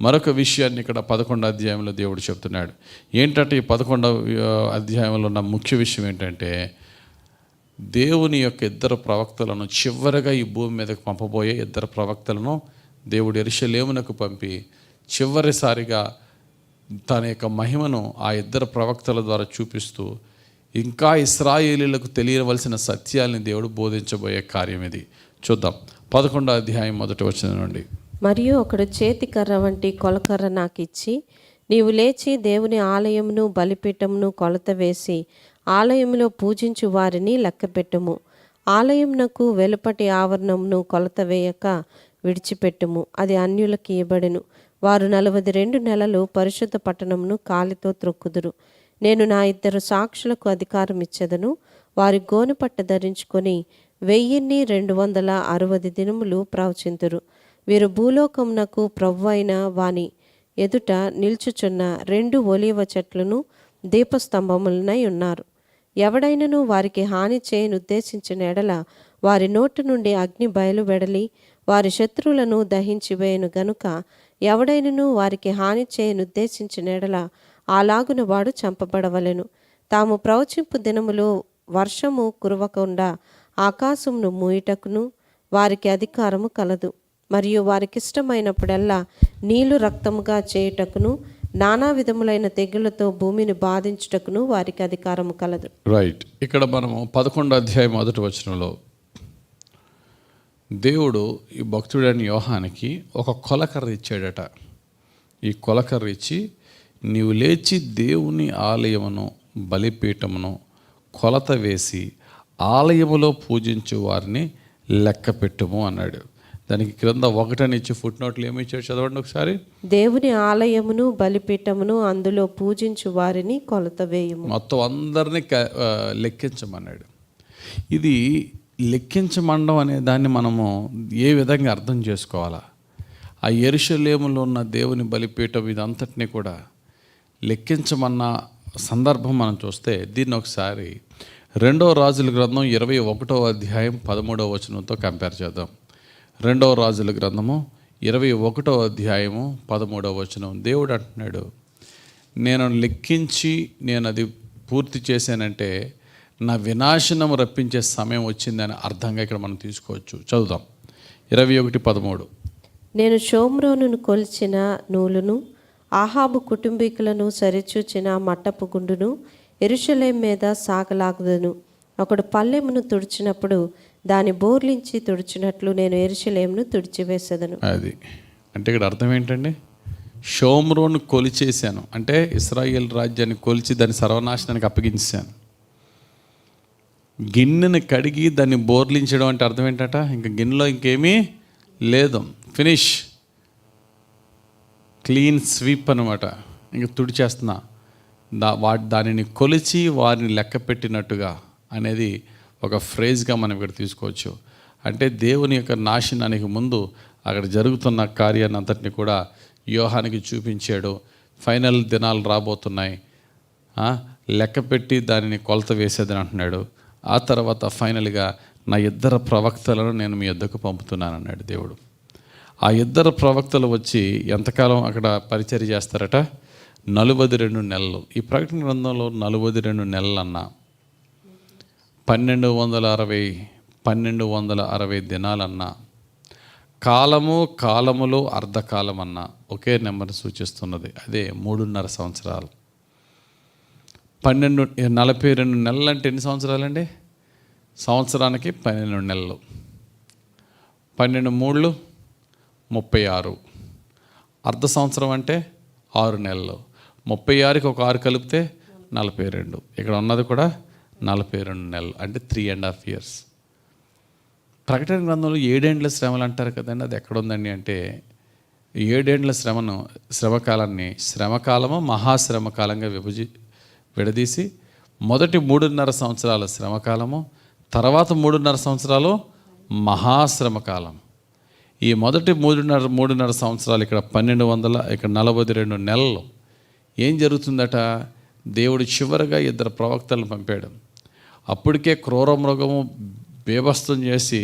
మరొక విషయాన్ని ఇక్కడ 11వ అధ్యాయంలో దేవుడు చెప్తున్నాడు. ఏంటంటే ఈ 11వ అధ్యాయంలో ఉన్న ముఖ్య విషయం ఏంటంటే, దేవుని యొక్క 2 ప్రవక్తలను చివరిగా ఈ భూమి మీదకు పంపబోయే 2 ప్రవక్తలను దేవుడు యెరూషలేమునకు పంపి చివరిసారిగా తన యొక్క మహిమను ఆ 2 ప్రవక్తల ద్వారా చూపిస్తూ ఇంకా ఇశ్రాయేలీయులకు తెలియవలసిన సత్యాల్ని దేవుడు బోధించబోయే కార్యం ఇది. చూద్దాం 11వ అధ్యాయం 1వ వచనం నుండి. మరియు ఒకడు చేతి కర్ర వంటి కొలకర్ర నాకు ఇచ్చి, నీవు లేచి దేవుని ఆలయమును బలిపీఠమును కొలత వేసి ఆలయములో పూజించు వారిని లెక్కపెట్టుము. ఆలయమునకు వెలుపటి ఆవరణమును కొలత వేయక విడిచిపెట్టుము, అది అన్యులకు ఇవ్వబడెను. వారు 42 నెలలు పరిశుద్ధ పట్టణమును కాలితో త్రొక్కుదురు. నేను నా 2 సాక్షులకు అధికారం ఇచ్చెదను. వారి గోనెపట్ట ధరించుకొని 1260 దినములు ప్రవచింతురు. వీరు భూలోకమునకు ప్రభువైన వాని ఎదుట నిల్చుచున్న 2 ఒలీవ చెట్లను దీపస్తంభములనై ఉన్నారు. ఎవడైనను వారికి హాని చేయను ఉద్దేశించిన ఎడల వారి నోటి నుండి అగ్ని బయలువెడలి వారి శత్రువులను దహించి వేయను గనుక, ఎవడైనను వారికి హాని చేయను ఉద్దేశించిన ఎడల అలాగున వాడు చంపబడవలెను. తాము ప్రవచింపు దినములో వర్షము కురవకుండా ఆకాశమును మూయుటకును వారికి అధికారము కలదు. మరియు వారికిష్టమైనప్పుడల్లా నీళ్లు రక్తముగా చేయుటకును నానా విధములైన తెగుళ్లతో భూమిని బాధించుటకును వారికి అధికారము కలదు. రైట్. ఇక్కడ మనము 11వ అధ్యాయం 1వ వచనంలో దేవుడు ఈ భక్తుడైన యోహానికి ఒక కొలకర్ర ఇచ్చాడట. ఈ కొలకర్ర ఇచ్చి, నీవు లేచి దేవుని ఆలయమును బలిపీఠమును కొలత వేసి ఆలయములో పూజించు వారిని లెక్క పెట్టుము అన్నాడు. దానికి క్రింద 1 ఇచ్చి ఫుట్ నోట్లు ఏమి ఇచ్చాడు చదవండి ఒకసారి. దేవుని ఆలయమును బలిపీఠమును అందులో పూజించు వారిని కొలత వేయుము. మొత్తం అందరినీ లెక్కించమన్నాడు. ఇది లెక్కించమండం అనే దాన్ని మనము ఏ విధంగా అర్థం చేసుకోవాలా? ఆ యెరూషలేములో ఉన్న దేవుని బలిపీఠం ఇదంతటినీ కూడా లెక్కించమన్న సందర్భం మనం చూస్తే, దీన్ని ఒకసారి 2వ రాజుల గ్రంథం 21వ అధ్యాయం 13వ వచనంతో కంపేర్ చేద్దాం. 2వ రాజుల గ్రంథము 21వ అధ్యాయము 13వ వచనం. దేవుడు అంటున్నాడు, నేను లెక్కించి నేను అది పూర్తి చేశానంటే నా వినాశనం రప్పించే సమయం వచ్చిందని అర్థంగా ఇక్కడ మనం తీసుకోవచ్చు. చదువుదాం 21:13. నేను షోమ్రోనును కొలిచిన నూలును ఆహాబు కుటుంబీకులను సరిచూచిన మట్టపు గుండును యెరూషలేము మీద సాగలాగుదను. ఒకడు పల్లెమును తుడిచినప్పుడు దాని బోర్లించి తుడిచినట్లు నేను యెరూషలేమును తుడిచివేసేదను. అది అంటే ఇక్కడ అర్థం ఏంటండి? షోమ్రోను కొలిచేశాను అంటే ఇశ్రాయేల్ రాజ్యాన్ని కొలిచి దాని సర్వనాశనానికి అప్పగించాను. గిన్నెని కడిగి దాన్ని బోర్లించడం అంటే అర్థం ఏంటట? ఇంకా గిన్నెలో ఇంకేమీ లేదు, ఫినిష్, క్లీన్ స్వీప్ అనమాట. ఇంక తుడిచేస్తున్నా. దానిని కొలిచి వారిని లెక్క పెట్టినట్టుగా అనేది ఒక ఫ్రేజ్గా మనం ఇక్కడ తీసుకోవచ్చు. అంటే దేవుని యొక్క నాశనానికి ముందు అక్కడ జరుగుతున్న కార్యాన్ని అంతటిని కూడా యోహానికి చూపించాడు. ఫైనల్ దినాలు రాబోతున్నాయి, లెక్క పెట్టి దానిని కొలత వేసేదని అంటున్నాడు. ఆ తర్వాత ఫైనల్గా నా 2 ప్రవక్తలను నేను మీ యొద్దకు పంపుతున్నాను అన్నాడు దేవుడు. ఆ 2 ప్రవక్తలు వచ్చి ఎంతకాలం అక్కడ పరిచర్య చేస్తారట? 42 నెలలు. ఈ ప్రకటన గ్రంథంలో 42 నెలలు అన్నా 1260 దినాలన్నా కాలము కాలములో అర్ధకాలం అన్నా ఒకే నెంబర్ సూచిస్తున్నది. అదే 3.5 సంవత్సరాలు. 42 నెలలు అంటే ఎన్ని సంవత్సరాలండి? సంవత్సరానికి 12 నెలలు. 12 3 36. అర్ధ సంవత్సరం అంటే 6 నెలలు. 36కి ఒక 6 కలిపితే 42. ఇక్కడ ఉన్నది కూడా 42 నెలలు, అంటే 3.5 years. ప్రకటన గ్రంథంలో 7 ఏండ్ల శ్రమలు అంటారు కదండి, అది ఎక్కడుందండి అంటే 7 ఏండ్ల శ్రమకాలాన్ని శ్రమకాలము మహాశ్రమకాలంగా విడదీసి మొదటి 3.5 సంవత్సరాల శ్రమకాలము, తర్వాత 3.5 సంవత్సరాలు మహాశ్రమకాలం. ఈ మొదటి 3.5 సంవత్సరాలు ఇక్కడ 42 నెలలు ఏం జరుగుతుందట? దేవుడు చివరిగా 2 ప్రవక్తలను పంపాడు. అప్పటికే క్రూర మృగము బేభత్సం చేసి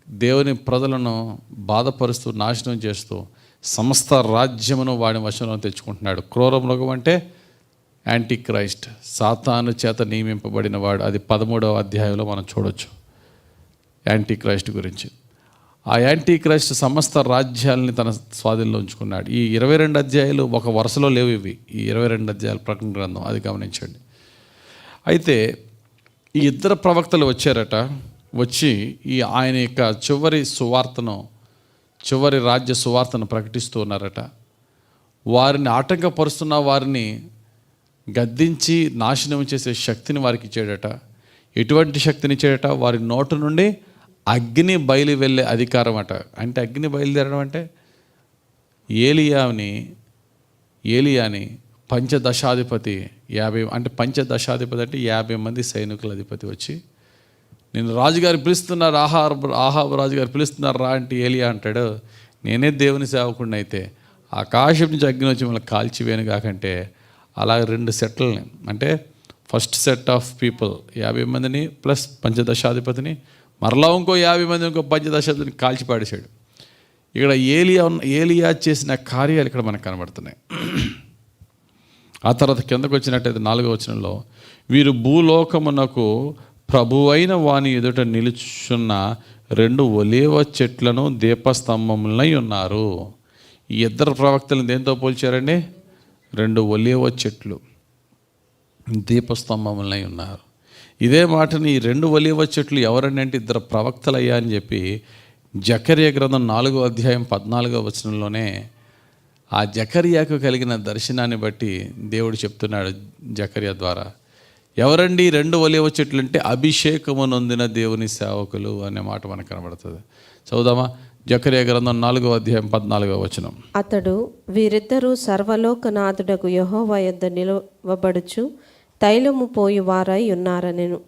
దేవుని ప్రజలను బాధపరుస్తూ నాశనం చేస్తూ సమస్త రాజ్యమును వాడి వశంలో తెచ్చుకుంటున్నాడు. క్రూర మృగం అంటే యాంటీ క్రైస్ట్, సాతాను చేత నియమింపబడిన వాడు. అది 13వ అధ్యాయంలో మనం చూడొచ్చు యాంటీ క్రైస్ట్ గురించి. ఆ యాంటీ క్రైస్ట్ సమస్త రాజ్యాలని తన స్వాధీనంలో ఉంచుకున్నాడు. ఈ 22 అధ్యాయాలు ఒక వరుసలో లేవు ఇవి. ఈ 22 అధ్యాయాలు ప్రకటన గ్రంథం, అది గమనించండి. అయితే ఈ ఇద్దరు ప్రవక్తలు వచ్చారట. వచ్చి ఆయన యొక్క చివరి రాజ్య సువార్తను ప్రకటిస్తూ ఉన్నారట. వారిని ఆటంకపరుస్తున్న వారిని గద్దించి నాశనం చేసే శక్తిని వారికి ఇచ్చాడట. ఎటువంటి శక్తిని ఇచ్చాడట? వారి నోటు నుండి అగ్ని బయలు వెళ్ళే అధికారం అట. అంటే అగ్ని బయలుదేరడం అంటే ఏలియాని పంచదశాధిపతి 50 అంటే 50 మంది సైనికుల అధిపతి వచ్చి, నేను రాజుగారు పిలుస్తున్నారు, ఆహాబు రాజుగారు పిలుస్తున్నారు రా అంటే ఏలియా అంటాడు, నేనే దేవుని సేవకుడిని అయితే ఆకాశం నుంచి అగ్ని వచ్చి మిమ్మల్ని కాల్చివేను కాకంటే అలా 2 సెట్లని, అంటే ఫస్ట్ సెట్ ఆఫ్ పీపుల్ 50 మందిని ప్లస్ పంచదశాధిపతిని, మరలా ఇంకో 50 మంది ఇంకో పంచదశాధిపతిని కాల్చి పాడేశాడు. ఇక్కడ ఏలియా చేసిన కార్యాలు ఇక్కడ మనకు కనబడుతున్నాయి. ఆ తర్వాత కిందకు వచ్చినట్టయితే 4వ వచనంలో, వీరు భూలోకమునకు ప్రభువైన వాని ఎదుట నిలుచున్న 2 ఒలీవ చెట్లను దీపస్తంభములై ఉన్నారు. ఈ ఇద్దరు ప్రవక్తలను దేంతో పోల్చారండి? 2 ఒలీవ చెట్లు దీపస్తంభములై ఉన్నారు. ఇదే మాటని ఈ 2 ఒలీవ చెట్లు ఎవరండి అంటే ఇద్దరు ప్రవక్తలయ్యా అని చెప్పి జకర్యా గ్రంథం 4వ అధ్యాయం 14వ వచనంలోనే ఆ జకర్యాకు కలిగిన దర్శనాన్ని బట్టి దేవుడు చెప్తున్నాడు జకర్యా ద్వారా. ఎవరండి 2 ఒలీవ చెట్లు అంటే అభిషేకము నొందిన దేవుని సేవకులు అనే మాట మనకు కనబడుతుంది. చదువుదామా? జకర్యా గ్రంథం 4వ అధ్యాయం 14వ వచనం. అతడు వీరిద్దరూ సర్వలోకనాథుడకు యెహోవా యొద్ద నిలవబడుచు తైలము పోయి వారై ఉన్నారనెను.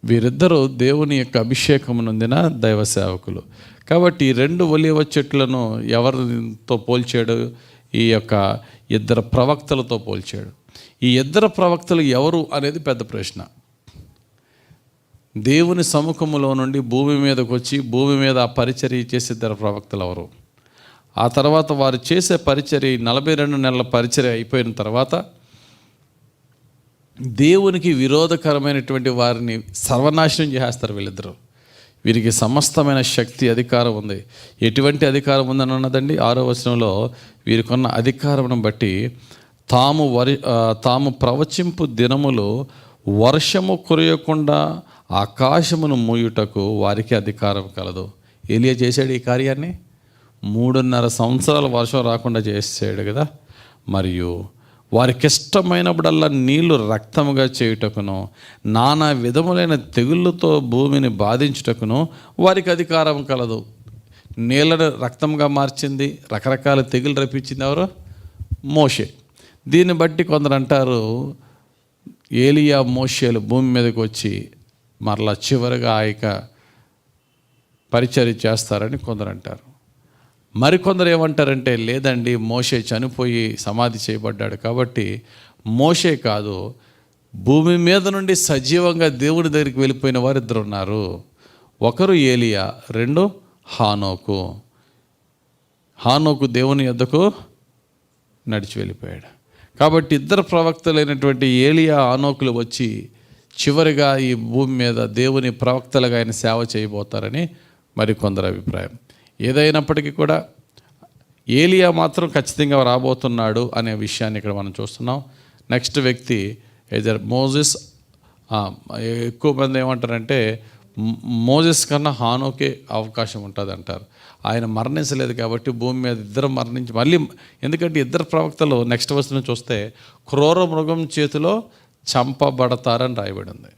వీరిద్దరూ దేవుని యొక్క అభిషేకము నొందిన దైవ సేవకులు. కాబట్టి 2 ఒలీవ చెట్లను ఎవరితో పోల్చాడు? ఈ యొక్క ఇద్దరు ప్రవక్తలతో పోల్చాడు. ఈ ఇద్దరు ప్రవక్తలు ఎవరు అనేది పెద్ద ప్రశ్న. దేవుని సముఖములో నుండి భూమి మీదకి వచ్చి భూమి మీద పరిచర్య చేసే ఇద్దరు ప్రవక్తలు ఎవరు? ఆ తర్వాత వారు చేసే పరిచర్య 42 నెలల పరిచర్య అయిపోయిన తర్వాత దేవునికి విరోధకరమైనటువంటి వారిని సర్వనాశనం చేసేస్తారు వీళ్ళిద్దరూ. వీరికి సమస్తమైన శక్తి అధికారం ఉంది. ఎటువంటి అధికారం ఉందని అన్నదండి 6వ వచనంలో, వీరికున్న అధికారం బట్టి తాము ప్రవచింపు దినములు వర్షము కురియకుండా ఆకాశమును మూయుటకు వారికి అధికారం కలదు. ఏలియా చేశాడు ఈ కార్యాన్ని. 3.5 సంవత్సరాలు వర్షం రాకుండా చేసాడు కదా. మరియు వారికి ఇష్టమైనప్పుడల్లా నీళ్లు రక్తముగా చేయుటకును నానా విధములైన తెగుళ్ళతో భూమిని బాధించుటకును వారికి అధికారం కలదు. నీళ్ళను రక్తంగా మార్చింది, రకరకాల తెగులు రప్పించింది ఎవరు? మోషే. దీన్ని బట్టి కొందరు అంటారు ఏలియా మోషేలు భూమి మీదకి వచ్చి మరలా చివరిగా ఆయక పరిచర్య చేస్తారని కొందరు అంటారు. మరికొందరు ఏమంటారంటే లేదండి, మోషే చనిపోయి సమాధి చేయబడ్డాడు కాబట్టి మోషే కాదు, భూమి మీద నుండి సజీవంగా దేవుడి దగ్గరికి వెళ్ళిపోయిన వారు 2 ఉన్నారు. ఒకరు ఏలియా, 2 హానోకు దేవుని యొద్దకు నడిచి వెళ్ళిపోయాడు. కాబట్టి ఇద్దరు ప్రవక్తలైనటువంటి ఏలియా, హానోకులు వచ్చి చివరిగా ఈ భూమి మీద దేవుని ప్రవక్తలుగా ఆయన సేవ చేయబోతారని మరికొందరు అభిప్రాయం. ఏదైనప్పటికీ కూడా ఏలియా మాత్రం ఖచ్చితంగా రాబోతున్నాడు అనే విషయాన్ని ఇక్కడ మనం చూస్తున్నాం. నెక్స్ట్ వ్యక్తి మోజెస్. ఎక్కువ మంది ఏమంటారంటే మోజెస్ కన్నా హానోకే అవకాశం ఉంటుంది అంటారు. ఆయన మరణించలేదు కాబట్టి భూమి మీద ఇద్దరు మరణించి మళ్ళీ, ఎందుకంటే ఇద్దరు ప్రవక్తలు నెక్స్ట్ వచనం చూస్తే క్రూర మృగం చేతిలో చంపబడతారని రాయబడి ఉంది.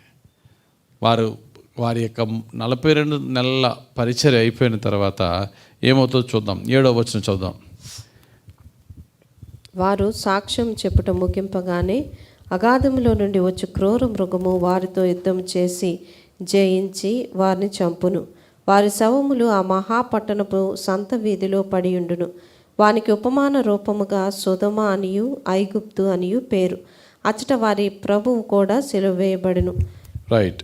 వారి యొక్క 42 నెలల పరిచర్య అయిపోయిన తర్వాత ఏమవుతుందో చూద్దాం. 7వ వచనం చూద్దాం. వారు సాక్ష్యం చెప్పుట ముగింపగానే అగాధములో నుండి వచ్చి క్రూర మృగము వారితో యుద్ధం చేసి జయించి వారిని చంపును. వారి శవములు ఆ మహాపట్టణపు సంత వీధిలో పడియుండును. వానికి ఉపమాన రూపముగా సొదొమ అనియు ఐగుప్తు అనియు పేరు. అచ్చట వారి ప్రభువు కూడా సిలువ వేయబడును. రైట్.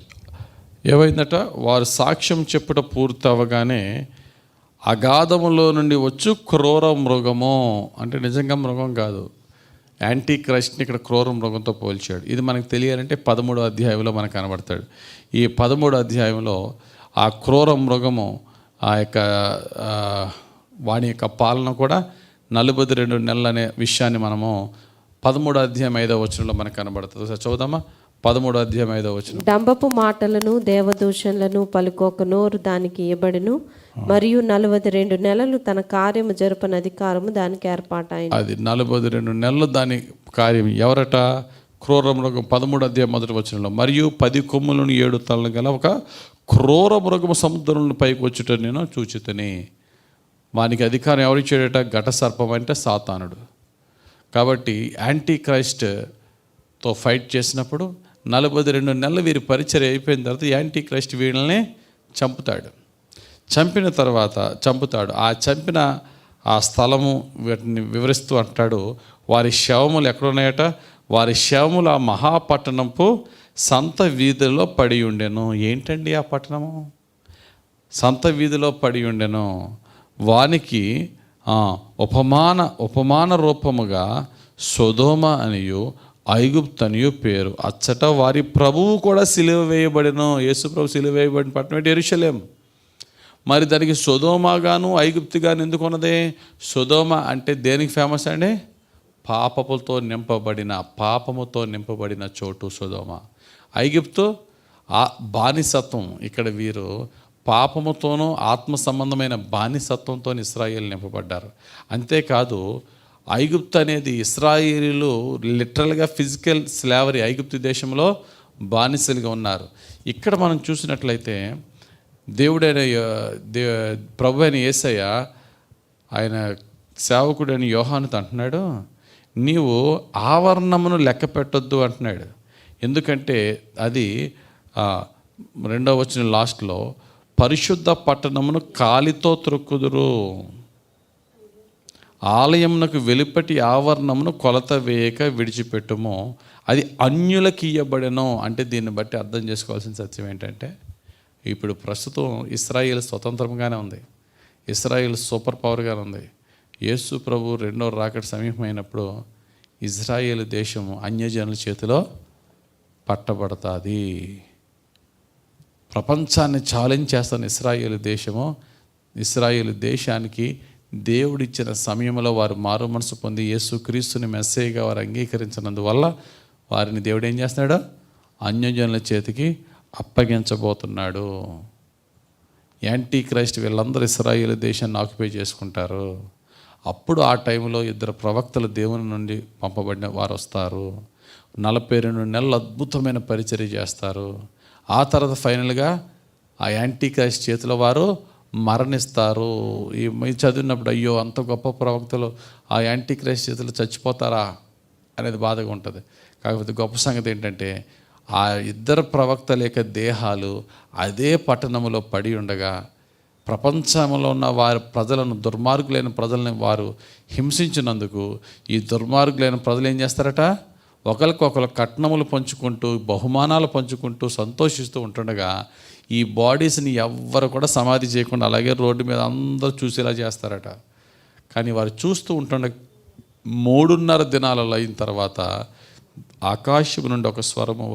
ఏమైందట, వారు సాక్ష్యం చెప్పుట పూర్తి అవ్వగానే అగాధములో నుండి వచ్చు క్రూర మృగము, అంటే నిజంగా మృగం కాదు, యాంటీ క్రైస్ట్ని ఇక్కడ క్రూర మృగంతో పోల్చాడు. ఇది మనకు తెలియాలంటే 13వ అధ్యాయంలో మనకు కనబడతాడు. ఈ 13వ అధ్యాయంలో ఆ క్రూర మృగము ఆ యొక్క వాని యొక్క పాలన కూడా 42 నెలలు అనే విషయాన్ని మనము 13వ అధ్యాయం 5వ వచనంలో మనకు కనబడుతుంది. సార్ చదువుదామా, 13వ అధ్యాయం 5వ వచనం. డంబపు మాటలను దేవదూషణలను పలుకోక నోరు దానికి ఇవ్వబడును, మరియు 42 నెలలు తన కార్యము జరుపని అధికారము దానికి ఏర్పాటైంది. అది 42 నెలలు దాని కార్యం. ఎవరట? క్రూర మృగం. 13వ అధ్యాయం 1వ వచనంలో, మరియు 10 కొమ్ములను 7 తలలు గల ఒక క్రూర మృగము సముద్రంలో పైకి వచ్చుట నేను చూచితిని. వానికి అధికారం ఎవరిచ్చాడట? ఘట సర్పం అంటే సాతానుడు. కాబట్టి యాంటీ క్రైస్ట్తో ఫైట్ చేసినప్పుడు 42 నెలలు వీరి పరిచర్య అయిపోయిన తర్వాత యాంటీ క్రైస్ట్ వీళ్ళని చంపిన తర్వాత చంపుతాడు. ఆ చంపిన ఆ స్థలము వీటిని వివరిస్తూ అంటాడు, వారి శవములు ఎక్కడున్నాయట? వారి శవములు ఆ మహాపట్టణంపు సంత వీధిలో పడి ఉండెను. ఏంటండి ఆ పట్టణము? సంత వీధిలో పడి ఉండెను. వానికి ఉపమాన రూపముగా సొదొమ అనియు ఐగుప్తు అనియు పేరు. అచ్చట వారి ప్రభువు కూడా సిలువ వేయబడెను. యేసు ప్రభు సిలువ వేయబడిన పట్టణం అంటే యెరూషలేం. మరి దానికి సొదొమగాను ఐగుప్తుగాను ఎందుకు ఉన్నది? సొదొమ అంటే దేనికి ఫేమస్ అండి? పాపముతో నింపబడిన చోటు సొదొమ. ఐగుప్తు బానిసత్వం. ఇక్కడ వీరు పాపముతోనూ ఆత్మ సంబంధమైన బానిసత్వంతో ఇశ్రాయేలు నింపబడ్డారు. అంతేకాదు ఐగుప్తు అనేది ఇశ్రాయేలీలు లిటరల్గా ఫిజికల్ స్లావరీ, ఐగుప్తు దేశంలో బానిసలుగా ఉన్నారు. ఇక్కడ మనం చూసినట్లయితే దేవుడైన ప్రభు అయిన యేసయ్య ఆయన సేవకుడైన యోహానుతో అంటున్నాడు, నీవు ఆవరణమును లెక్క పెట్టొద్దు అంటున్నాడు. ఎందుకంటే అది 2వ వచనం లాస్ట్లో, పరిశుద్ధ పట్టణమును కాలితో త్రొక్కుదురు, ఆలయమునకు వెలుపటి ఆవరణమును కొలత వేయక విడిచిపెట్టుము, అది అన్యులకు ఇయ్యబడెను. అంటే దీన్ని బట్టి అర్థం చేసుకోవాల్సిన సత్యం ఏంటంటే, ఇప్పుడు ప్రస్తుతం ఇశ్రాయేల్ స్వతంత్రంగానే ఉంది, ఇశ్రాయేల్ సూపర్ పవర్గానే ఉంది. యేసు ప్రభు 2వ రాకడ సమీపమైనప్పుడు ఇజ్రాయేల్ దేశము అన్యజనుల చేతిలో పట్టబడుతుంది. ప్రపంచాన్ని ఛాలెంజ్ చేస్తున్న ఇశ్రాయేల్ దేశానికి దేవుడిచ్చిన సమయంలో వారు మారు మనసు పొంది యేసుక్రీస్తుని మెస్సీగా వారు అంగీకరించినందువల్ల వారిని దేవుడు ఏం చేస్తున్నాడు? అన్యజనుల చేతికి అప్పగించబోతున్నాడు. యాంటీ క్రైస్ట్ వీళ్ళందరూ ఇశ్రాయేల్ దేశాన్ని ఆక్యుపై చేసుకుంటారు. అప్పుడు ఆ టైంలో 2 ప్రవక్తలు దేవుని నుండి పంపబడిన వారు వస్తారు. 42 నెలలు అద్భుతమైన పరిచర్య చేస్తారు. ఆ తర్వాత ఫైనల్గా ఆ యాంటీ క్రైస్ట్ చేతిలో వారు మరణిస్తారు. ఈ చదివినప్పుడు అయ్యో అంత గొప్ప ప్రవక్తలు ఆ యాంటీ క్రైస్ట్ చేతిలో చచ్చిపోతారా అనేది బాధగా ఉంటుంది. కాకపోతే గొప్ప సంగతి ఏంటంటే ఆ 2 ప్రవక్తల యొక్క దేహాలు అదే పట్టణంలో పడి ఉండగా ప్రపంచంలో ఉన్న వారి ప్రజలను, దుర్మార్గులైన ప్రజలను వారు హింసించినందుకు ఈ దుర్మార్గులైన ప్రజలు ఏం చేస్తారట? ఒకరికొకరు కట్నములు పంచుకుంటూ, బహుమానాలు పంచుకుంటూ సంతోషిస్తూ ఉంటుండగా ఈ బాడీస్ని ఎవ్వరు కూడా సమాధి చేయకుండా అలాగే రోడ్డు మీద అందరూ చూసేలా చేస్తారట. కానీ వారు చూస్తూ ఉంటుండగా 3.5 దినాలలో అయిన తర్వాత ఆకాశం నుండి ఒక స్వరము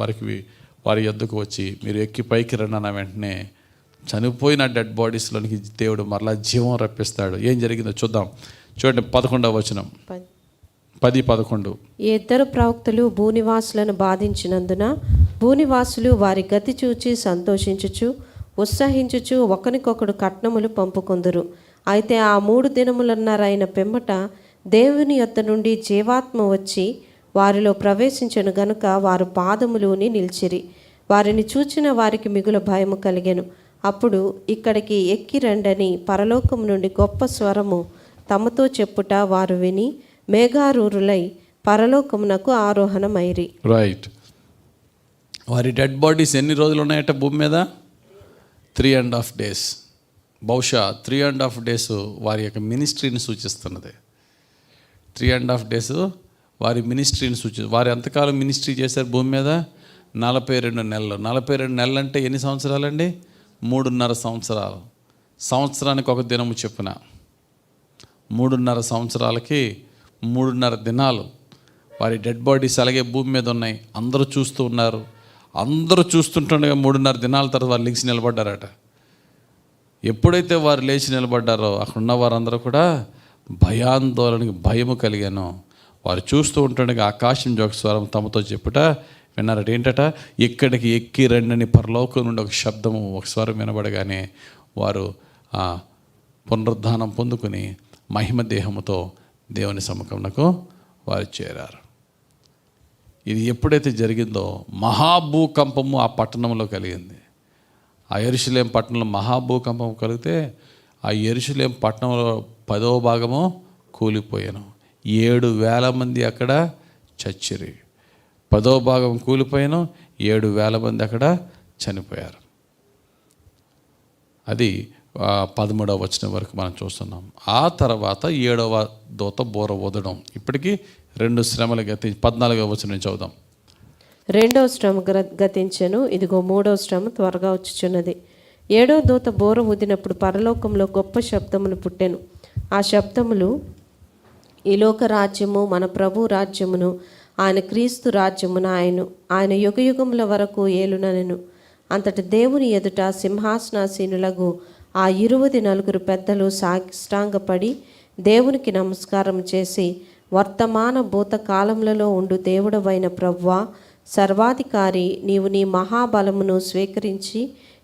వారి యొద్దకు వచ్చి, మీరు ఎక్కి పైకి రండి అన్న వెంటనే చనిపోయిన డెడ్ బాడీస్లోనికి దేవుడు మరలా జీవం రప్పిస్తాడు. ఏం జరిగిందో చూద్దాం. చూడండి 11వ వచనం, 10-11. 2 ప్రవక్తలు భూనివాసులను బాధించినందున భూనివాసులు వారి గతి చూచి సంతోషించుచు ఉత్సహించుచు ఒకరికొకడు కట్నములు పంపుకొందురు. అయితే ఆ 3 దినములన్నరైన పిమ్మట దేవుని యొద్ద నుండి జీవాత్మ వచ్చి వారిలో ప్రవేశించను గనుక వారు పాదములోని నిలిచిరి. వారిని చూచిన వారికి మిగుల భయము కలిగెను. అప్పుడు ఇక్కడికి ఎక్కి రండని పరలోకం నుండి గొప్ప స్వరము తమతో చెప్పుట వారు విని మేఘారూరులై పరలోకమునకు ఆరోహణమైరి. రైట్. వారి డెడ్ బాడీస్ ఎన్ని రోజులు ఉన్నాయట భూమి మీద? 3.5 days. బహుశా 3.5 days వారి యొక్క మినిస్ట్రీని సూచిస్తున్నది. 3.5 days వారి మినిస్ట్రీని వారు ఎంతకాలం మినిస్ట్రీ చేశారు భూమి మీద? 42 నెలలు. 42 నెలలు అంటే ఎన్ని సంవత్సరాలండి? 3.5 సంవత్సరాలు. సంవత్సరానికి ఒక దినము చెప్పున 3.5 సంవత్సరాలకి 3.5 దినాలు వారి డెడ్ బాడీస్ అలాగే భూమి మీద ఉన్నాయి. అందరూ చూస్తూ ఉన్నారు. అందరూ చూస్తుంటుండగా 3.5 దినాల తర్వాత వారు లేచి నిలబడ్డారట. ఎప్పుడైతే వారు లేచి నిలబడ్డారో అక్కడ ఉన్న వారందరూ కూడా భయాందోళనకి భయము కలిగాను. వారు చూస్తూ ఉంటుండగా ఆకాశం జోక స్వరం తమతో చెప్పుట విన్నారట. ఏంటట? ఇక్కడికి ఎక్కి రండని పరలోకం నుండి ఒక శబ్దము, ఒక స్వరం వినబడగానే వారు పునరుద్ధానం పొందుకుని మహిమ దేహముతో దేవుని సముఖమునకు వారు చేరారు. ఇది ఎప్పుడైతే జరిగిందో మహాభూకంపము ఆ పట్టణంలో కలిగింది. ఆ యెరూషలేం పట్టణంలో మహాభూకంపం కలిగితే ఆ యెరూషలేం పట్టణంలో 10వ భాగము కూలిపోయాను. 7,000 మంది అక్కడ చచ్చిరి. 10వ భాగం కూలిపోయాను, 7,000 మంది అక్కడ చనిపోయారు. అది 13వ వచనం వరకు మనం చూస్తున్నాం. ఆ తర్వాత 7వ దూత బోర ఊదడం. ఇప్పటికీ 2 శ్రమలు 14వ వచనం నుంచి చదువుదాం. 2వ శ్రమ గతించెను, ఇదిగో 3వ శ్రమ త్వరగా వచ్చుచున్నది. 7వ దూత బోర ఊదినప్పుడు పరలోకంలో గొప్ప శబ్దములు పుట్టెను. ఆ శబ్దములు, ఈ లోక రాజ్యము మన ప్రభు రాజ్యమును, ఆయన క్రీస్తు రాజ్యమును ఆయన యుగయుగముల వరకు ఏలుననెను. అంతటి దేవుని ఎదుట సింహాసనాసీనులకు ఆ 24 పెద్దలు సాష్టాంగపడి దేవునికి నమస్కారం చేసి, వర్తమాన భూత కాలములలో ఉండు దేవుడవైన ప్రభువా, సర్వాధికారి, నీవు నీ మహాబలమును స్వీకరించి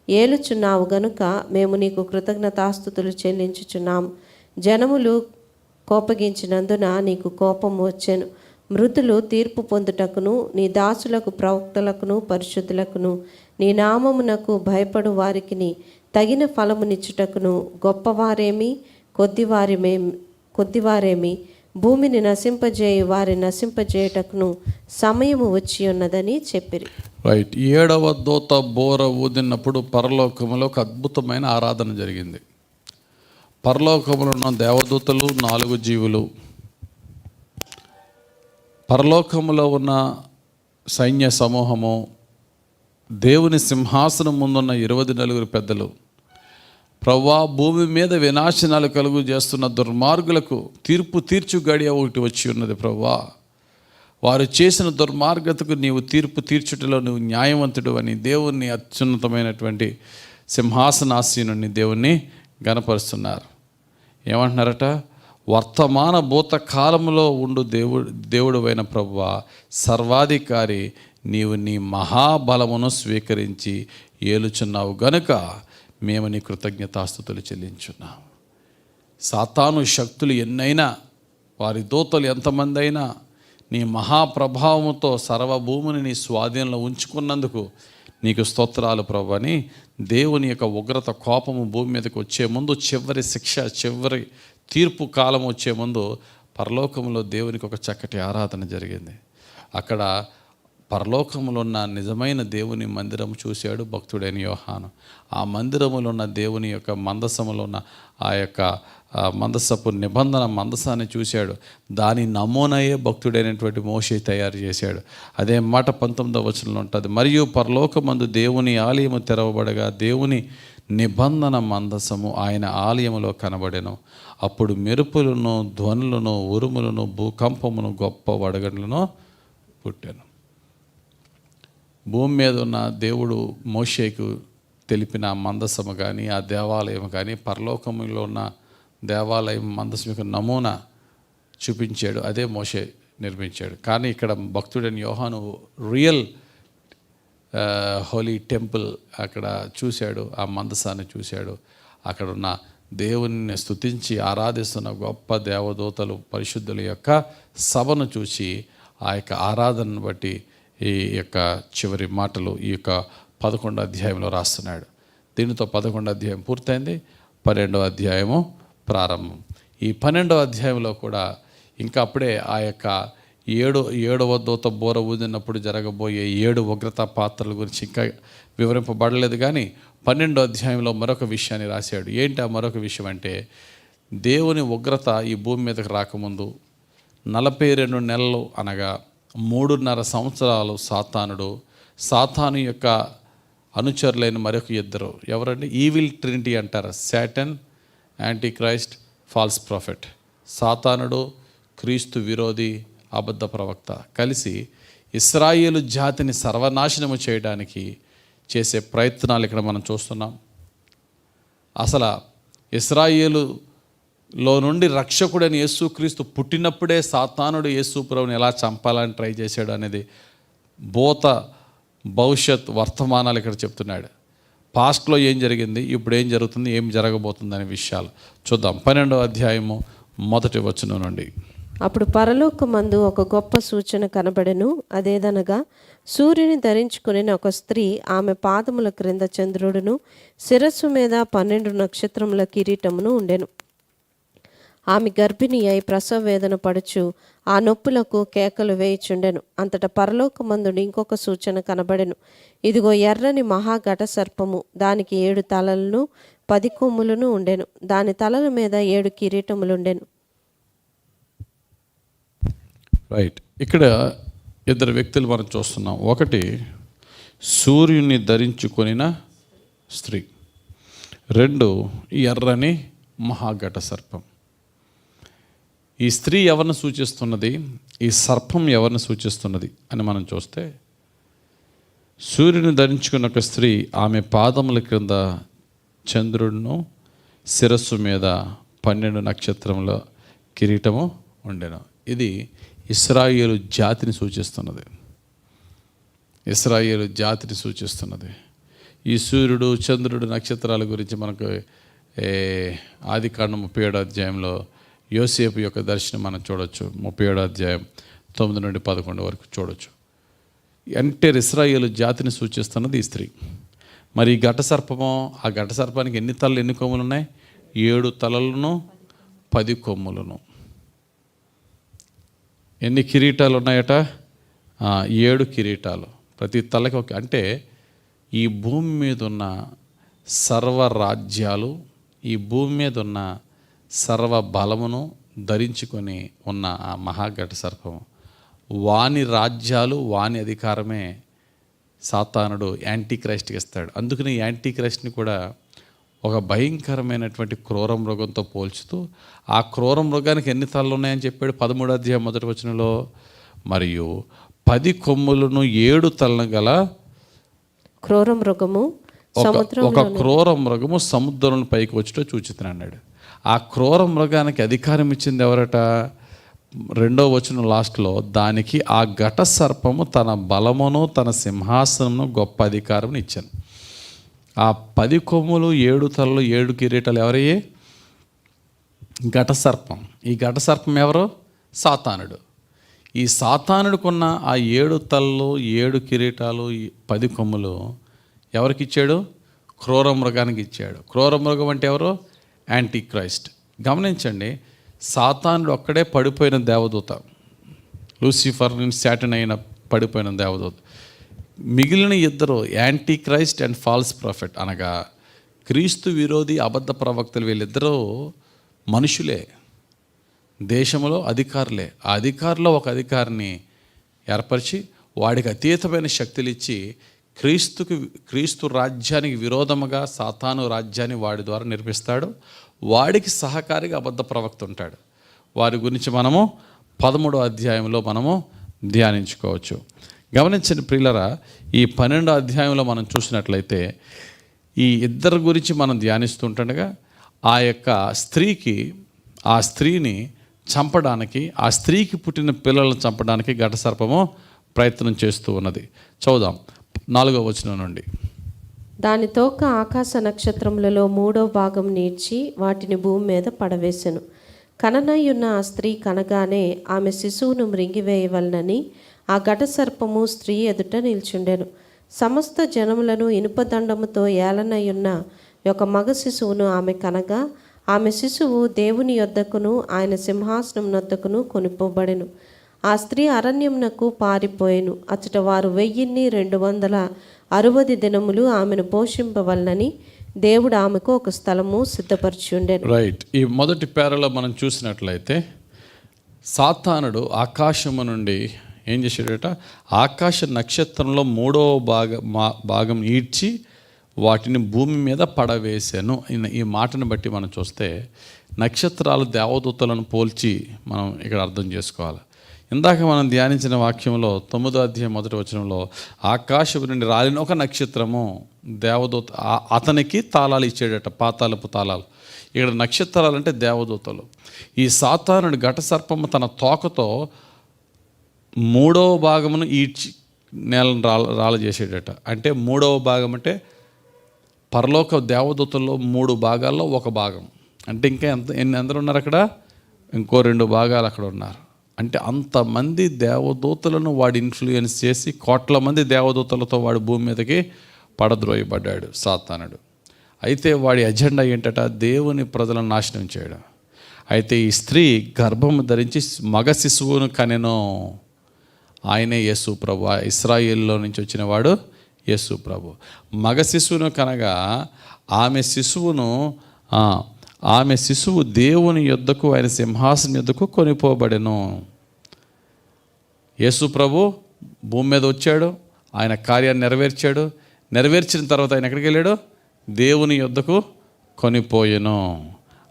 ఏలుచున్నావు గనుక మేము నీకు కృతజ్ఞతాస్తుతులు చెల్లించుచున్నాం. జనములు కోపగించినందున నీకు కోపము వచ్చెను. మృతులు తీర్పు పొందుటకును, నీ దాసులకు ప్రవక్తలకును పరిశుద్ధులకును, నీ నామమునకు భయపడు వారికి తగిన ఫలమునిచ్చుటకును, గొప్పవారేమి కొద్దివారేమి భూమిని నశింపజేయి వారి నశింపజేయటకును సమయము వచ్చి ఉన్నదని చెప్పిరి. రైట్. 7వ దూత బోర ఊదినప్పుడు పరలోకములో ఒక అద్భుతమైన ఆరాధన జరిగింది. పరలోకములో ఉన్న దేవదూతలు, 4 జీవులు, పరలోకములో ఉన్న సైన్య సమూహము, దేవుని సింహాసనం ముందున్న 24 పెద్దలు, ప్రభువా, భూమి మీద వినాశనాలు కలుగు చేస్తున్న దుర్మార్గులకు తీర్పు తీర్చు గడియ ఒకటి వచ్చి ఉన్నది. ప్రభువా, వారు చేసిన దుర్మార్గతకు నీవు తీర్పు తీర్చుటలో నువ్వు న్యాయవంతుడు అని దేవుణ్ణి, అత్యున్నతమైనటువంటి సింహాసనాసీనుని దేవుణ్ణి గణపరుస్తున్నారు. ఏమంటున్నారట? వర్తమాన భూత కాలంలో ఉండు దేవుడు అయిన ప్రభువా, సర్వాధికారి, నీవు నీ మహాబలమును స్వీకరించి ఏలుచున్నావు గనుక మేము నీ కృతజ్ఞతాస్తుతులు చెల్లించున్నాం. సాతాను శక్తులు ఎన్నైనా, వారి దూతలు ఎంతమంది అయినా, నీ మహాప్రభావముతో సర్వభూమిని నీ స్వాధీనంలో ఉంచుకున్నందుకు నీకు స్తోత్రాలు ప్రభు అని దేవుని యొక్క ఉగ్రత కోపము భూమి మీదకి వచ్చే ముందు, చివరి శిక్ష, చివరి తీర్పు కాలం వచ్చే ముందు పరలోకంలో దేవునికి ఒక చక్కటి ఆరాధన జరిగింది. అక్కడ పరలోకములో ఉన్న నిజమైన దేవుని మందిరం చూశాడు భక్తుడైన యోహాను. ఆ మందిరములో ఉన్న దేవుని యొక్క మందసములో ఉన్న ఆ యొక్క మందసపు నిబంధన మందసాన్ని చూశాడు. దాని నమూనాయే భక్తుడైనటువంటి మోషే తయారు చేశాడు. అదే మాట 19వ వచనంలో ఉంటుంది. మరియు పరలోకమందు దేవుని ఆలయము తెరవబడగా దేవుని నిబంధన మందసము ఆయన ఆలయములో కనబడెను. అప్పుడు మెరుపులను, ధ్వనులను, ఉరుములను, భూకంపమును, గొప్ప వడగండ్లను పుట్టాను. భూమి మీద ఉన్న దేవుడు మోషేకు తెలిపిన మందసము కానీ, ఆ దేవాలయం కానీ, పరలోకములో ఉన్న దేవాలయం మందసం యొక్క నమూనా చూపించాడు. అదే మోషే నిర్మించాడు. కానీ ఇక్కడ భక్తుడైన యోహాను రియల్ హోలీ టెంపుల్ అక్కడ చూశాడు. ఆ మందసాన్ని చూశాడు. అక్కడ ఉన్న దేవుని స్తుతించి ఆరాధిస్తున్న గొప్ప దేవదూతలు, పరిశుద్ధుల యొక్క సభను చూసి ఆ యొక్క ఆరాధనను బట్టి ఈ యొక్క చివరి మాటలు ఈ యొక్క 11వ అధ్యాయంలో రాస్తున్నాడు. దీనితో 11వ అధ్యాయం పూర్తయింది. 12వ అధ్యాయము ప్రారంభం. ఈ 12వ అధ్యాయంలో కూడా ఇంకా అప్పుడే ఆ యొక్క 7వ దూత బోర ఊదినప్పుడు జరగబోయే 7 ఉగ్రత పాత్రల గురించి ఇంకా వివరింపబడలేదు. కానీ 12వ అధ్యాయంలో మరొక విషయాన్ని రాశాడు. ఏంటి ఆ మరొక విషయం అంటే, దేవుని ఉగ్రత ఈ భూమి మీదకి రాకముందు 42 నెలలు అనగా 3.5 సంవత్సరాలు సాతానుడు సాతాను యొక్క అనుచరులైన మరొక ఇద్దరు ఎవరండి? ఈవిల్ ట్రినిటీ అంటారు. Satan, anti Christ, falls profit. సాతానుడు, క్రీస్తు విరోధి, అబద్ధ ప్రవక్త కలిసి ఇశ్రాయేలు జాతిని సర్వనాశనము చేయడానికి చేసే ప్రయత్నాలు ఇక్కడ మనం చూస్తున్నాం. అసలు ఇశ్రాయేలులో నుండి రక్షకుడైన యేసుక్రీస్తు పుట్టినప్పుడే సాతానుడు యేసు ప్రభువుని ఎలా చంపాలని ట్రై చేశాడు అనేది భవిష్యత్ వర్తమానాలు ఇక్కడ చెప్తున్నాడు. పాస్ట్లో ఏం జరిగింది, ఇప్పుడు ఏం జరుగుతుంది, ఏం జరగబోతుంది అనే విషయాలు చూద్దాం. 12వ అధ్యాయము 1వ వచనం నుండి. అప్పుడు పరలోకమందు ఒక గొప్ప సూచన కనబడెను. అదేదనగా సూర్యుని ధరించుకుని ఒక స్త్రీ, ఆమె పాదముల క్రింద చంద్రుడును, శిరస్సు మీద 12 నక్షత్రముల కిరీటమును ఉండెను. ఆమె గర్భిణి అయి ప్రసవ వేదన పడుచు ఆ నొప్పులకు కేకలు వేయుచుండెను. అంతటా పరలోకమందుని ఇంకొక సూచన కనబడెను. ఇదిగో ఎర్రని మహాఘట సర్పము, దానికి 7 తలలను 10 కొమ్ములను ఉండెను. దాని తలల మీద 7 కిరీటములుండెను. రైట్, ఇక్కడ ఇద్దరు వ్యక్తులు మనం చూస్తున్నాం. ఒకటి సూర్యుని ధరించుకొనిన స్త్రీ, 2 ఎర్రని మహాఘట సర్పం. ఈ స్త్రీ ఎవరిని సూచిస్తున్నది, ఈ సర్పం ఎవరిని సూచిస్తున్నది అని మనం చూస్తే, సూర్యుని ధరించుకున్న ఒక స్త్రీ, ఆమె పాదముల క్రింద చంద్రుడును, శిరస్సు మీద 12 నక్షత్రముల కిరీటము ఉండెను. ఇది ఇశ్రాయేలు జాతిని సూచిస్తున్నది. ఇశ్రాయేలు జాతిని సూచిస్తున్నది. ఈ సూర్యుడు, చంద్రుడు, నక్షత్రాల గురించి మనకు ఆదికాండం 37వ అధ్యాయంలో యోసేపు యొక్క దర్శనం మనం చూడొచ్చు. 37వ అధ్యాయం 9 నుండి 11 వరకు చూడొచ్చు. అంటే ఇశ్రాయేలు జాతిని సూచిస్తున్నది ఈ స్త్రీ. మరి ఈ ఘట సర్పము, ఆ ఘట సర్పానికి ఎన్ని తలలు, ఎన్ని కొమ్ములు ఉన్నాయి? 7 తలలను 10 కొమ్ములను. ఎన్ని కిరీటాలు ఉన్నాయట? 7 కిరీటాలు, ప్రతి తలకి ఒక. అంటే ఈ భూమి మీద ఉన్న సర్వరాజ్యాలు, ఈ భూమి మీద ఉన్న సర్వ బలమును ధరించుకొని ఉన్న ఆ మహాఘట సర్పము, వాని రాజ్యాలు, వాని అధికారమే సాతానుడు యాంటీ క్రైస్ట్కి ఇస్తాడు. అందుకని యాంటీ క్రైస్ట్ని కూడా ఒక భయంకరమైనటువంటి క్రూర మృగంతో పోల్చుతూ, ఆ క్రూర మృగానికి ఎన్ని తలలు ఉన్నాయని చెప్పాడు 13వ అధ్యాయం 1వ వచనంలో. మరియు 10 కొమ్ములను 7 తలను గల క్రూర మృగము, ఒక క్రూర మృగము సముద్రం పైకి వచ్చుటో చూచితిని అన్నాడు. ఆ క్రూర మృగానికి అధికారం ఇచ్చింది ఎవరట? 2వ వచనం లాస్ట్లో, దానికి ఆ ఘట సర్పము తన బలమును, తన సింహాసనమును, గొప్ప అధికారం ఇచ్చాను. ఆ 10 కొమ్ములు, 7 తలలు, 7 కిరీటాలు ఎవరయ్యే? ఘట సర్పం. ఈ ఘట సర్పం ఎవరు? సాతానుడు. ఈ సాతానుడుకున్న ఆ 7 తలలు, 7 కిరీటాలు, 10 కొమ్ములు ఎవరికి ఇచ్చాడు? క్రూర మృగానికి ఇచ్చాడు. క్రూర మృగం అంటే ఎవరు? Anti Christ. గమనించండి, సాతానుడు ఒక్కడే పడిపోయిన దేవదూత, లూసిఫర్ నుంచి శాటన్ అయిన పడిపోయిన దేవదూత. మిగిలిన ఇద్దరు anti Christ and false profit, అనగా క్రీస్తు విరోధి, అబద్ధ ప్రవక్తలు. వీళ్ళిద్దరూ మనుషులే, దేశంలో అధికారులే. ఆ అధికారులో ఒక అధికారిని ఏర్పరిచి వాడికి అతీతమైన శక్తులు ఇచ్చి క్రీస్తు రాజ్యానికి విరోధముగా సాతాను రాజ్యాన్ని వాడి ద్వారా నిర్మిస్తాడు. వాడికి సహకారిగా అబద్ధ ప్రవక్త ఉంటాడు. వారి గురించి మనము 13వ అధ్యాయంలో మనము ధ్యానించుకోవచ్చు. గమనించండి ప్రియులరా, ఈ 12వ అధ్యాయంలో మనం చూసినట్లయితే ఈ ఇద్దరి గురించి మనం ధ్యానిస్తుండగా, ఆ యొక్క స్త్రీకి, ఆ స్త్రీని చంపడానికి, ఆ స్త్రీకి పుట్టిన పిల్లలను చంపడానికి ఘట సర్పము ప్రయత్నం చేస్తూ ఉన్నది. చూద్దాం 4వ వచనం నుండి. దాని తోక ఆకాశ నక్షత్రములలో 3వ భాగం నీడ్చి వాటిని భూమి మీద పడవేశెను. కననయ్యున్న ఆ స్త్రీ కనగానే ఆమె శిశువును మృంగివేయవలనని ఆ ఘట సర్పము స్త్రీ ఎదుట నిల్చుండెను. సమస్త జనములను ఇనుపదండముతో ఏలనయ్యున్న ఒక మగ శిశువును ఆమె కనగా, ఆమె శిశువు దేవుని యొద్దకును ఆయన సింహాసనం నొద్దకును కొనిపోబడెను. ఆ స్త్రీ అరణ్యమునకు పారిపోయెను. అచ్చట వారు 1260 దినములు ఆమెను పోషింపవలనని దేవుడు ఆమెకు ఒక స్థలము సిద్ధపరిచి ఉండెను. రైట్, ఈ మొదటి పేరలో మనం చూసినట్లయితే సాతానుడు ఆకాశము నుండి ఏం చేశాడట, ఆకాశ నక్షత్రంలో 3వ భాగం ఈడ్చి వాటిని భూమి మీద పడవేశాను. ఈ మాటను బట్టి మనం చూస్తే నక్షత్రాలు దేవదూతలను పోల్చి మనం ఇక్కడ అర్థం చేసుకోవాలి. ఇందాక మనం ధ్యానించిన వాక్యంలో 9వ అధ్యాయం 1వ వచనంలో ఆకాశం నుండి రాలిన ఒక నక్షత్రము దేవదూత అతనికి తాళాలు ఇచ్చాడట, పాతాళపు తాళాలు. ఇక్కడ నక్షత్రాలు అంటే దేవదూతలు. ఈ సాతానుడు ఘట సర్పము తన తోకతో 3వ భాగమును ఈడ్చి నేలను రాల చేసేటట. అంటే 3వ భాగం అంటే పరలోక దేవదూతల్లో 3 భాగాల్లో ఒక భాగం. అంటే ఇంకా ఎందరు ఉన్నారు అక్కడ? ఇంకో 2 భాగాలు అక్కడ ఉన్నారు. అంటే అంతమంది దేవదూతలను వాడు ఇన్ఫ్లుయెన్స్ చేసి కోట్ల మంది దేవదూతలతో వాడు భూమి మీదకి పడద్రోయబడ్డాడు సాతానుడు. అయితే వాడి అజెండా ఏంటట? దేవుని ప్రజలను నాశనం చేయడం. అయితే ఈ స్త్రీ గర్భము ధరించి మగ శిశువును కనెను. ఆయనే యేసు ప్రభు. ఇశ్రాయేలులో నుంచి వచ్చిన వాడు యేసు ప్రభు. మగ శిశువును కనగా ఆమె శిశువు దేవుని యొద్దకు, ఆయన సింహాసనం యొద్దకు కొనిపోబడెను. యేసు ప్రభు భూమి మీద వచ్చాడు, ఆయన కార్యాన్ని నెరవేర్చాడు. నెరవేర్చిన తర్వాత ఆయన ఎక్కడికి వెళ్ళాడు? దేవుని యొద్దకు కొనిపోయెను.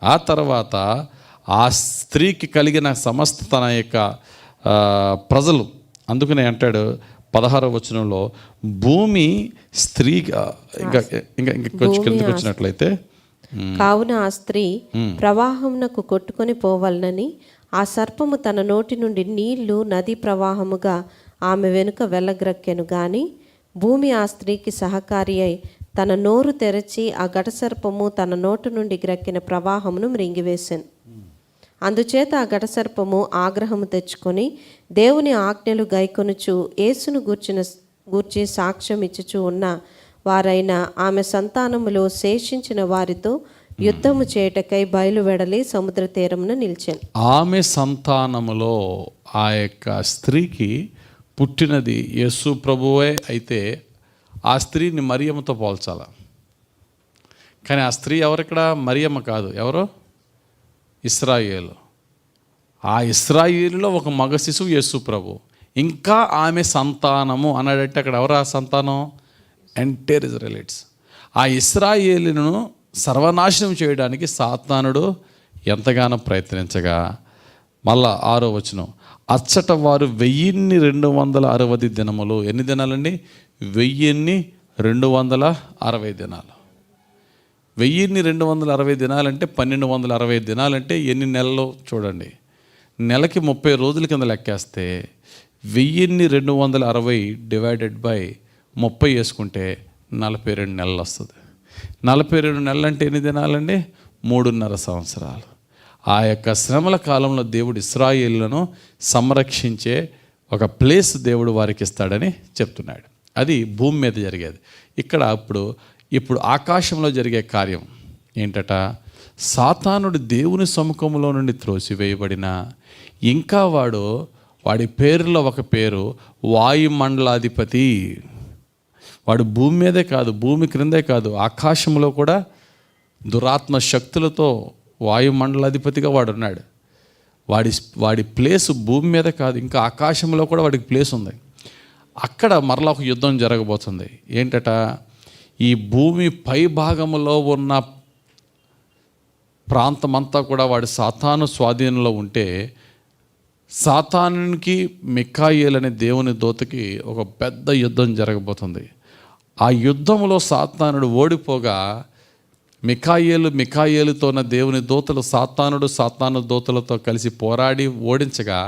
ఆ తర్వాత ఆ స్త్రీకి కలిగిన సమస్త తన యొక్క ప్రజలు, అందుకనే అంటాడు 16వ వచనంలో, భూమి స్త్రీగా ఇంకా కొంచెం కిందకు వచ్చినట్లయితే, కావున ఆ స్త్రీ ప్రవాహమునకు కొట్టుకొని పోవాలనని ఆ సర్పము తన నోటి నుండి నీళ్లు నదీ ప్రవాహముగా ఆమె వెనుక వెళ్ళగ్రక్కెను. గాని భూమి ఆ స్త్రీకి సహకారి అయి తన నోరు తెరచి ఆ ఘటసర్పము తన నోటు నుండి గ్రక్కిన ప్రవాహమును మృంగివేశాను. అందుచేత ఆ ఘటసర్పము ఆగ్రహము తెచ్చుకొని దేవుని ఆజ్ఞలు గైకొనుచు యేసును గూర్చి సాక్ష్యం ఇచ్చుచూ ఉన్న వారైన ఆమె సంతానములో శేషించిన వారితో యుద్ధము చేయటకై బయలువెడలి సముద్ర తీరమున నిలిచాను. ఆమె సంతానములో ఆ యొక్క స్త్రీకి పుట్టినది యేసు ప్రభువే. అయితే ఆ స్త్రీని మరియమ్మతో పోల్చాల. కానీ ఆ స్త్రీ ఎవరిక్కడ? మరియమ్మ కాదు. ఎవరు? ఇశ్రాయేలు. ఆ ఇశ్రాయేలులో ఒక మగ శిశువు యేసు ప్రభు. ఇంకా ఆమె సంతానము అన్నాడంటే అక్కడ ఎవరు ఆ సంతానం? ఎంటైర్ ఇజ్రాయెలిట్స్. ఆ ఇశ్రాయేలును సర్వనాశనం చేయడానికి సాతానుడు ఎంతగానో ప్రయత్నించగా, మళ్ళా 6వ వచనం, అచ్చట వారు 1260 దినములు. ఎన్ని దినాలండి? 1260 దినాలు. 1260 దినాలంటే 1260 దినాలంటే ఎన్ని నెలలు చూడండి. నెలకి 30 రోజుల కింద లెక్కేస్తే 1260 డివైడెడ్ బై 30 వేసుకుంటే 42 నెలలు వస్తుంది. 42 నెలలు అంటే ఎన్ని దినాలండి? 3.5 సంవత్సరాలు. ఆ యొక్క శ్రమల కాలంలో దేవుడు ఇశ్రాయేలులను సంరక్షించే ఒక ప్లేస్ దేవుడు వారికి ఇస్తాడని చెప్తున్నాడు. అది భూమి మీద జరిగేది. ఇక్కడ ఇప్పుడు ఆకాశంలో జరిగే కార్యం ఏంటట? సాతానుడు దేవుని సముఖంలో నుండి త్రోసివేయబడిన, ఇంకా వాడి పేరులో ఒక పేరు వాయుమండలాధిపతి. వాడు భూమి మీదే కాదు, భూమి క్రిందే కాదు, ఆకాశంలో కూడా దురాత్మ శక్తులతో వాయుమండలాధిపతిగా వాడు ఉన్నాడు. వాడి ప్లేసు భూమి మీద కాదు, ఇంకా ఆకాశంలో కూడా వాడికి ప్లేస్ ఉంది. అక్కడ మరలా ఒక యుద్ధం జరగబోతుంది. ఏంటట? ఈ భూమి పై భాగంలో ఉన్న ప్రాంతమంతా కూడా వాడి సాతాను స్వాధీనంలో ఉంటే, సాతానునికి మిఖాయేలు అనే దేవుని దూతకి ఒక పెద్ద యుద్ధం జరగబోతుంది. ఆ యుద్ధంలో సాతానుడు ఓడిపోగా మిఖాయేలుతో ఉన్న దేవుని దూతలు సాతాను దూతలతో కలిసి పోరాడి ఓడించగా,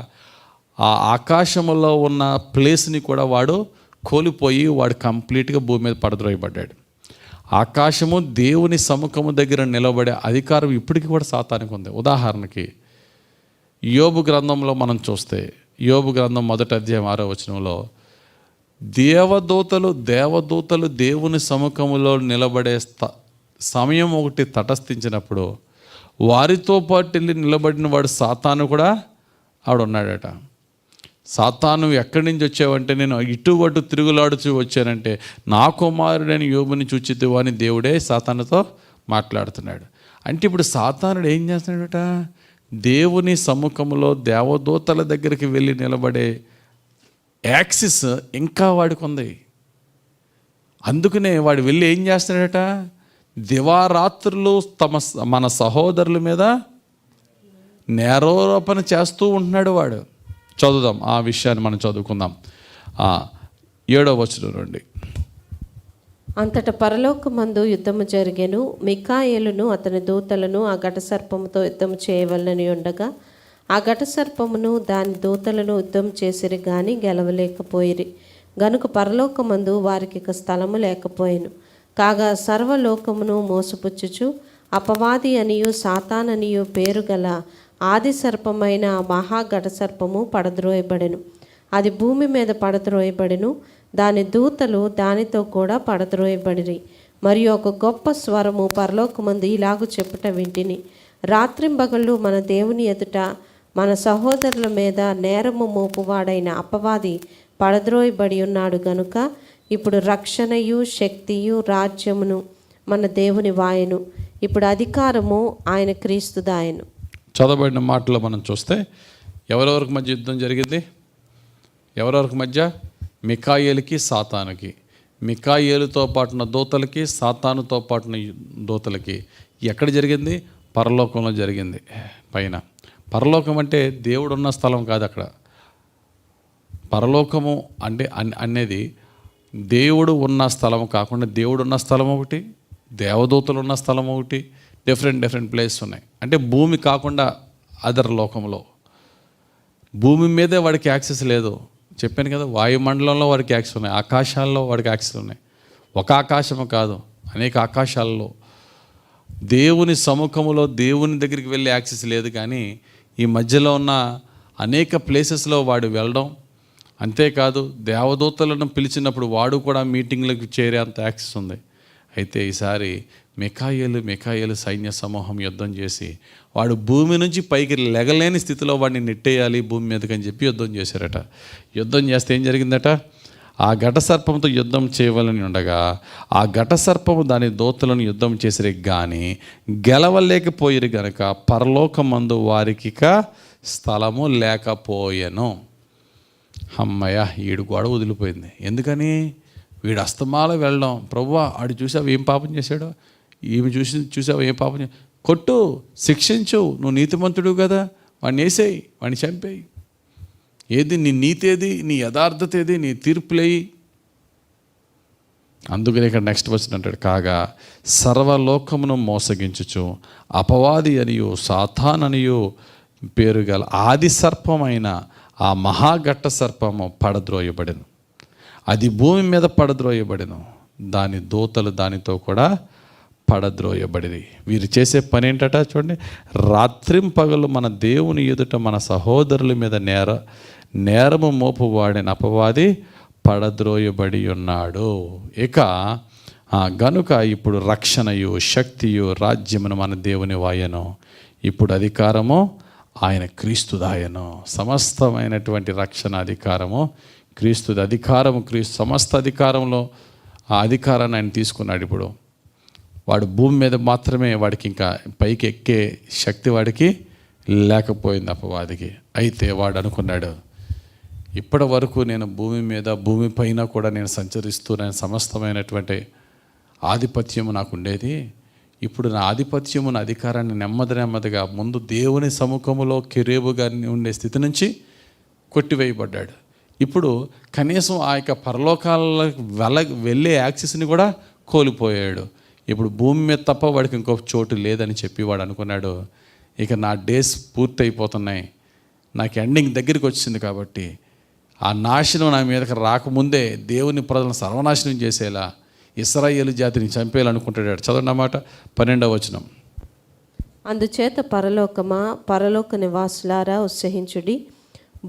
ఆ ఆకాశంలో ఉన్న ప్లేస్ని కూడా వాడు కోల్పోయి వాడు కంప్లీట్గా భూమి మీద పడద్రోయబడ్డాడు. ఆకాశము దేవుని సముఖము దగ్గర నిలబడే అధికారం ఇప్పటికీ కూడా సాతానికి ఉంది. ఉదాహరణకి యోబు గ్రంథంలో మనం చూస్తే, యోబు గ్రంథం 1వ అధ్యాయం 6వ వచనంలో, దేవదూతలు దేవుని సముఖములో నిలబడే సమయం ఒకటి తటస్థించినప్పుడు వారితో పాటు వెళ్ళి నిలబడిన వాడు సాతాను కూడా ఆడున్నాడట. సాతాను ఎక్కడి నుంచి వచ్చావంటే, నేను ఇటువటు తిరుగులాడుచూ వచ్చానంటే, నా కుమారుడైన యోబుని చూచితివా అని దేవుడే సాతానుతో మాట్లాడుతున్నాడు. అంటే ఇప్పుడు సాతానుడు ఏం చేస్తున్నాడట? దేవుని సముఖంలో దేవదూతల దగ్గరికి వెళ్ళి నిలబడే యాక్సిస్ ఇంకా వాడికి ఉంది. అందుకనే వాడు వెళ్ళి ఏం చేస్తున్నాడట, దివారాత్రులు మన సహోదరుల మీద నేరారోపణ చేస్తూ ఉంటున్నాడు వాడు. చదువుదాం ఆ విషయాన్ని, మనం చదువుకుందాం. 7వ వచనం నుండి. అంతట పరలోకమందు యుద్ధము జరిగెను. మిఖాయేలును అతని దూతలను ఆ ఘటసర్పముతో యుద్ధము చేయవలనని ఉండగా ఆ ఘటసర్పమును దాని దూతలను యుద్ధం చేసిరి గాని గెలవలేకపోయిరి. గనుక పరలోకమందు వారికి ఇక స్థలము లేకపోయెను. కాగా సర్వలోకమును మోసపుచ్చుచు అపవాది అనియు సాతాననియు పేరు గల ఆది సర్పమైన ఆ మహాఘటసర్పము పడద్రోయబడెను. అది భూమి మీద పడద్రోయబడెను. దాని దూతలు దానితో కూడా పడద్రోయబడిరి. మరియు ఒక గొప్ప స్వరము పరలోకమందు ఇలాగు చెప్పుట వింటిని, రాత్రింబగళ్ళు మన దేవుని ఎదుట మన సహోదరుల మీద నేరము మోపువాడైన అపవాది పడద్రోయబడి ఉన్నాడు గనుక ఇప్పుడు రక్షణయు శక్తియు రాజ్యమును మన దేవుని వాయను. ఇప్పుడు అధికారము ఆయన క్రీస్తుదాయను. చదవబడిన మాటలో మనం చూస్తే ఎవరెవరికి మధ్య యుద్ధం జరిగింది? ఎవరెవరికి మధ్య? మిఖాయేలుకి సాతానుకి. మిఖాయేలుతో పాటున్న దూతలకి, సాతానుతో పాటున్న దూతలకి. ఎక్కడ జరిగింది? పరలోకంలో జరిగింది. పైన పరలోకం అంటే దేవుడు ఉన్న స్థలం కాదు. అక్కడ పరలోకము అంటే అనేది దేవుడు ఉన్న స్థలం కాకుండా, దేవుడు ఉన్న స్థలం ఒకటి, దేవదూతలు ఉన్న స్థలం ఒకటి, డిఫరెంట్ ప్లేస్ ఉన్నాయి. అంటే భూమి కాకుండా అదర్ లోకంలో. భూమి మీదే వాడికి యాక్సెస్ లేదు. చెప్పాను కదా, వాయుమండలంలో వాడికి యాక్సెస్ ఉన్నాయి, ఆకాశాల్లో వాడికి యాక్సెస్ ఉన్నాయి. ఒక ఆకాశము కాదు, అనేక ఆకాశాల్లో దేవుని సముఖములో దేవుని దగ్గరికి వెళ్ళే యాక్సెస్ లేదు. కానీ ఈ మధ్యలో ఉన్న అనేక ప్లేసెస్లో వాడు వెళ్ళడం, అంతేకాదు దేవదూతలను పిలిచినప్పుడు వాడు కూడా మీటింగ్లకు చేరే అంత యాక్సెస్ ఉంది. అయితే ఈసారి మిఖాయేలు సైన్య సమూహం యుద్ధం చేసి వాడు భూమి నుంచి పైకి లెగలేని స్థితిలో వాడిని నెట్టేయాలి భూమి మీదకి అని చెప్పి యుద్ధం చేశారట. యుద్ధం చేస్తే ఏం జరిగిందట, ఆ ఘటసర్పంతో యుద్ధం చేయవలని ఉండగా ఆ ఘటసర్పము దాని దూతలను యుద్ధం చేసిరే కానీ గెలవలేకపోయిరు గనక పరలోకమందు వారికి స్థలము లేకపోయెను. అమ్మయ్య, ఈడు గొడవ వదిలిపోయింది. ఎందుకని? వీడు అస్తమాల వెళ్ళడం, ప్రభువా ఆడు చూసావు ఏం పాపం చేశాడో, ఈమె చూసావు ఏం పాపం కొట్టు, శిక్షించు, నువ్వు నీతిమంతుడు కదా, వాడిని వేసేయి, వాడిని చంపేయి. ఏది నీ నీతి, ఏది నీ యథార్థత, ఏది నీ తీర్పులేయి. అందుకని ఇక్కడ నెక్స్ట్ వచ్చిన అంటాడు, కాగా సర్వలోకమును మోసగించుచు అపవాది అనియు సాతాననియు పేరు గల ఆది సర్పమైన ఆ మహాఘట్ట సర్పము పడద్రోయబడెను. అది భూమి మీద పడద్రోయబడెను. దాని దూతలు దానితో కూడా పడద్రోయబడిది. వీరు చేసే పని ఏంటట చూడండి, రాత్రింపగలు మన దేవుని ఎదుట మన సహోదరుల మీద నేరము మోపువాడిన అపవాది పడద్రోయబడి ఉన్నాడు. ఇక గనుక ఇప్పుడు రక్షణయు శక్తియు రాజ్యమును మన దేవుని వాయను. ఇప్పుడు అధికారము ఆయన క్రీస్తుదాయను. సమస్తమైనటువంటి రక్షణ అధికారము క్రీస్తుది. అధికారము సమస్త అధికారంలో ఆ అధికారాన్ని ఆయన తీసుకున్నాడు. ఇప్పుడు వాడు భూమి మీద మాత్రమే, వాడికి ఇంకా పైకి ఎక్కే శక్తి వాడికి లేకపోయింది అపవాదికి. అయితే వాడు అనుకున్నాడు, ఇప్పటి వరకు నేను భూమి మీద భూమి పైన కూడా నేను సంచరిస్తూ నేను సమస్తమైనటువంటి ఆధిపత్యము నాకు ఉండేది. ఇప్పుడు నా ఆధిపత్యము నా అధికారాన్ని నెమ్మదిగా ముందు దేవుని సముఖములో కెరేబుగా ఉండే స్థితి నుంచి కొట్టివేయబడ్డాడు. ఇప్పుడు కనీసం ఆ యొక్క పరలోకాలకు వెళ్ళే యాక్సెస్ని కూడా కోల్పోయాడు. ఇప్పుడు భూమి మీద తప్ప వాడికి ఇంకొక చోటు లేదని చెప్పి వాడు అనుకున్నాడు, ఇక నా డేస్ పూర్తయిపోతున్నాయి, నాకు ఎండింగ్ దగ్గరికి వచ్చింది, కాబట్టి ఆ నాశనం నా మీదకి రాకముందే దేవుని ప్రజలను సర్వనాశనం చేసేలా ఇశ్రాయేలు జాతిని చంపేయాలనుకుంటాడు. చదవండి అన్నమాట 12వ వచనం. అందుచేత పరలోకమా, పరలోక నివాసులారా ఉత్సహించుడి,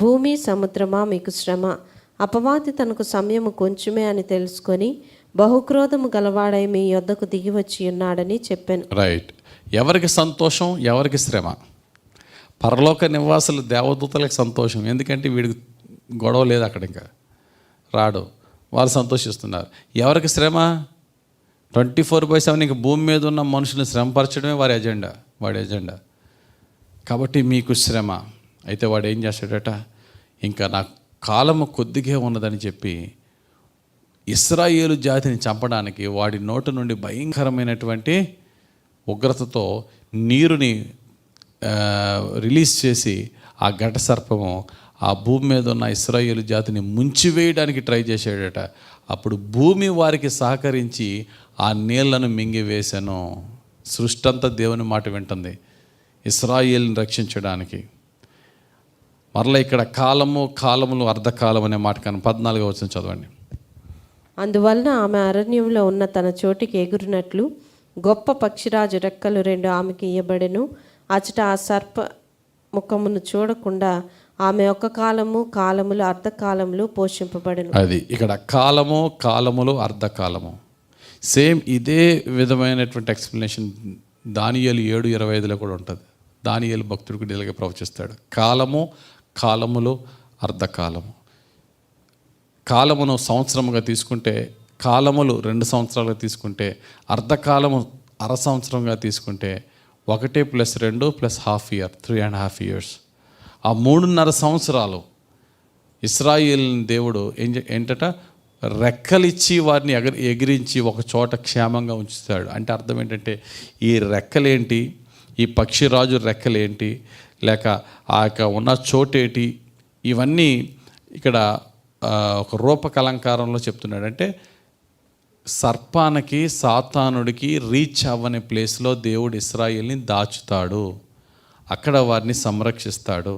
భూమి సముద్రమా మీకు శ్రమ. అపవాది తనకు సమయము కొంచెమే అని తెలుసుకొని బహుక్రోధము గలవాడై మీ యొద్దకు దిగి వచ్చి ఉన్నాడని చెప్పాను. రైట్. ఎవరికి సంతోషం, ఎవరికి శ్రమ? పరలోక నివాసులు దేవదూతలకు సంతోషం, ఎందుకంటే వీడికి గొడవ లేదు, అక్కడ ఇంకా రాడు, వారు సంతోషిస్తున్నారు. ఎవరికి శ్రమ? 24/7 ఇంక భూమి మీద ఉన్న మనుషులను శ్రమపరచడమే వాడి ఎజెండా. కాబట్టి మీకు శ్రమ. అయితే వాడు ఏం చేస్తాడట, ఇంకా నాకు కాలము కొద్దిగా ఉన్నదని చెప్పి ఇశ్రాయేలు జాతిని చంపడానికి వాడి నోటి నుండి భయంకరమైనటువంటి ఉగ్రతతో నీరుని రిలీజ్ చేసి ఆ ఘట సర్పము ఆ భూమి మీద ఉన్న ఇశ్రాయేలు జాతిని ముంచివేయడానికి ట్రై చేశాడట. అప్పుడు భూమి వారికి సహకరించి ఆ నీళ్లను మింగివేశాను. సృష్టి అంతా దేవుని మాట వింటుంది ఇశ్రాయేలుని రక్షించడానికి. మరలా ఇక్కడ కాలములు అర్ధకాలం అనే మాట కానీ 14వ వచనం చదవండి. అందువలన ఆమె అరణ్యంలో ఉన్న తన చోటికి ఎగురునట్లు గొప్ప పక్షిరాజు రెక్కలు 2 ఆమెకి ఇయ్యబడెను. అచట ఆ సర్ప ముఖమును చూడకుండా ఆమె ఒక్క కాలములు అర్ధకాలములు పోషింపబడెను. అది ఇక్కడ కాలములు అర్ధకాలము సేమ్ ఇదే విధమైనటువంటి ఎక్స్ప్లెనేషన్ దానియేలు 7:25లో కూడా ఉంటుంది. దానియేలు భక్తుడికి ఇలాగే ప్రవచిస్తాడు. కాలములు అర్ధకాలము. కాలమును సంవత్సరముగా తీసుకుంటే, కాలములు 2 సంవత్సరాలుగా తీసుకుంటే, అర్ధకాలము అర సంవత్సరంగా తీసుకుంటే 1 + 2 + ½ ఇయర్ 3.5 years. ఆ 3.5 సంవత్సరాలు ఇశ్రాయేలుని దేవుడు ఏంటట రెక్కలిచ్చి వారిని ఎగిరించి ఒక చోట క్షేమంగా ఉంచుతాడు. అంటే అర్థం ఏంటంటే ఈ రెక్కలేంటి, ఈ పక్షిరాజు రెక్కలేంటి, లేక ఆ యొక్క ఉన్న చోటేటి, ఇవన్నీ ఇక్కడ ఒక రూపకలంకారంలో చెప్తున్నాడు. అంటే సర్పానికి సాతానుడికి రీచ్ అవ్వని ప్లేస్లో దేవుడు ఇశ్రాయేల్ని దాచుతాడు, అక్కడ వారిని సంరక్షిస్తాడు.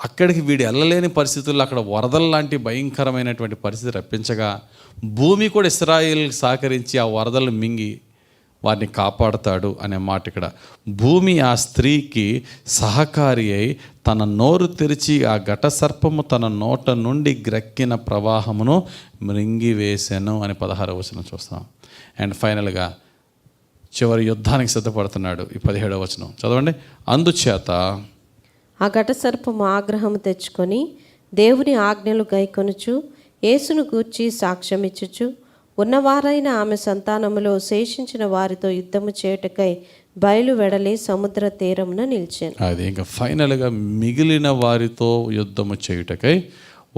అక్కడికి వీడు వెళ్ళలేని పరిస్థితుల్లో అక్కడ వరదల లాంటి భయంకరమైనటువంటి పరిస్థితి రప్పించగా భూమి కూడా ఇశ్రాయేలుకి సహకరించి ఆ వరదలు మింగి వారిని కాపాడుతాడు అనే మాట ఇక్కడ. భూమి ఆ స్త్రీకి సహకారి అయి తన నోరు తెరిచి ఆ ఘట సర్పము తన నోట నుండి గ్రక్కిన ప్రవాహమును మృంగివేశాను అని 16వ వచనం చూస్తాం. అండ్ ఫైనల్గా చివరి యుద్ధానికి సిద్ధపడుతున్నాడు. ఈ 17వ వచనం చదవండి. అందుచేత ఆ ఘట సర్పము ఆగ్రహము తెచ్చుకొని దేవుని ఆజ్ఞలు గైకొనుచు యేసును గూర్చి సాక్ష్యమిచ్చుచు ఉన్నవారైన ఆమె సంతానములో శేషించిన వారితో యుద్ధము చేయుటకై బయలు వెడలి సముద్ర తీరమున నిలిచాను. అది ఇంకా ఫైనల్గా మిగిలిన వారితో యుద్ధము చేయుటకై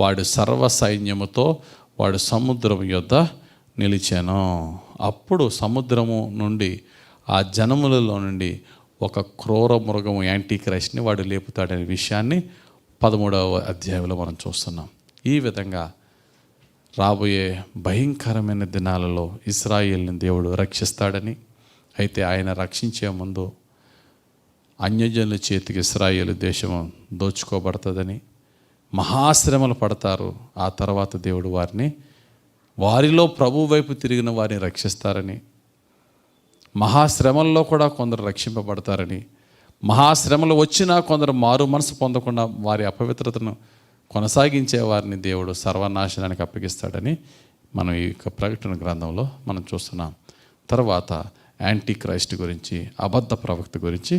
వాడు సర్వ సైన్యముతో వాడు సముద్రం యొద్ద నిలిచాను. అప్పుడు సముద్రము నుండి ఆ జనములలో నుండి ఒక క్రూర మృగము యాంటీ క్రైస్ట్ని వాడు లేపుతాడనే విషయాన్ని 13వ అధ్యాయంలో మనం చూస్తున్నాం. ఈ విధంగా రాబోయే భయంకరమైన దినాలలో ఇశ్రాయేల్ని దేవుడు రక్షిస్తాడని, అయితే ఆయన రక్షించే ముందు అన్యజనుల చేతికి ఇశ్రాయేలు దేశం దోచుకోబడుతుందని, మహాశ్రమలు పడతారు. ఆ తర్వాత దేవుడు వారిలో ప్రభు వైపు తిరిగిన వారిని రక్షిస్తారని, మహాశ్రమల్లో కూడా కొందరు రక్షింపబడతారని, మహాశ్రమలు వచ్చినా కొందరు మారు మనసు పొందకుండా వారి అపవిత్రతను కొనసాగించే వారిని దేవుడు సర్వనాశనానికి అప్పగిస్తాడని మనం ఈ ప్రకటన గ్రంథంలో మనం చూస్తున్నాం. తర్వాత యాంటీ క్రైస్ట్ గురించి, అబద్ధ ప్రవక్త గురించి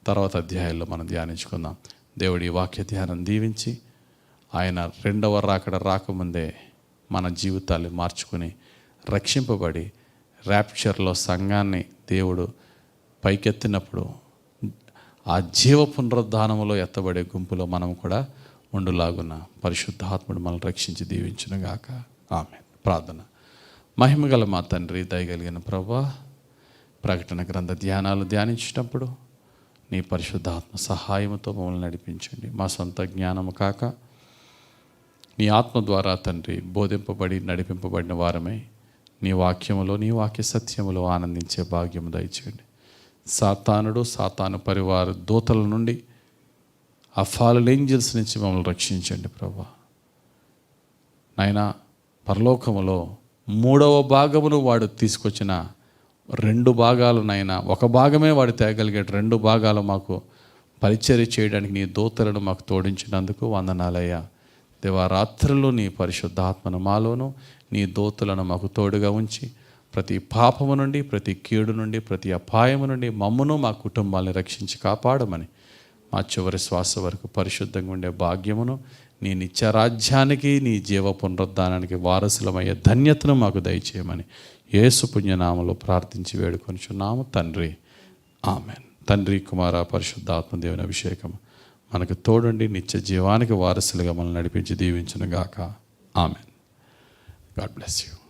తర్వాత అధ్యాయాల్లో మనం ధ్యానించుకుందాం. దేవుడి ఈ వాక్య ధ్యానం దీవించి ఆయన 2వ రాకడ రాకముందే మన జీవితాన్ని మార్చుకుని రక్షింపబడి ర్యాప్చర్లో సంఘాన్ని దేవుడు పైకెత్తినప్పుడు ఆ జీవ పునరుద్ధానములో ఎత్తబడే గుంపులో మనం కూడా ఉండులాగున పరిశుద్ధాత్ముడు మనల్ని రక్షించి దీవించునుగాక. ఆమేన్. ప్రార్థన. మహిమగల మా తండ్రి, దయగలిగిన ప్రభువా, ప్రకటన గ్రంథ ధ్యానాలు ధ్యానించినప్పుడు నీ పరిశుద్ధాత్మ సహాయంతో మమ్మల్ని నడిపించండి. మా సొంత జ్ఞానము కాక నీ ఆత్మ ద్వారా తండ్రి బోధింపబడి నడిపింపబడిన వారమై నీ వాక్యములో, నీ వాక్య సత్యములో ఆనందించే భాగ్యము దయచేయండి. సాతాను పరివార దూతల నుండి, ఆ ఫాలెన్ ఏంజల్స్ నుంచి మమ్మల్ని రక్షించండి ప్రభువా. నాయనా, పరలోకములో 3వ భాగమును వాడు తీసుకొచ్చిన 2 భాగాలు నాయనా, 1 భాగమే వాడు తేగలిగాడు. 2 భాగాలు మాకు పరిచర్య చేయడానికి నీ దూతలను మాకు తోడించినందుకు వందనాలయ్యా. దేవారాత్రులు నీ పరిశుద్ధాత్మను మాలోను, నీ దూతలను మాకు తోడుగా ఉంచి ప్రతి పాపము నుండి, ప్రతి కీడు నుండి, ప్రతి అపాయము నుండి మమ్మను, మా కుటుంబాన్ని రక్షించి కాపాడమని, మా చివరి శ్వాస వరకు పరిశుద్ధంగా ఉండే భాగ్యమును, నీ నిత్యరాజ్యానికి, నీ జీవ పునరుద్ధానానికి వారసులమయ్యే ధన్యతను మాకు దయచేయమని యేసు పుణ్యనామలో ప్రార్థించి వేడుకొనిచున్నాము తండ్రి. ఆమెన్. తండ్రి, కుమార, పరిశుద్ధాత్మ దేవుని అభిషేకం మనకు తోడుండి నిత్య జీవానికి వారసులుగా మనల్ని నడిపించి దీవించును గాక. ఆమెన్. God bless you.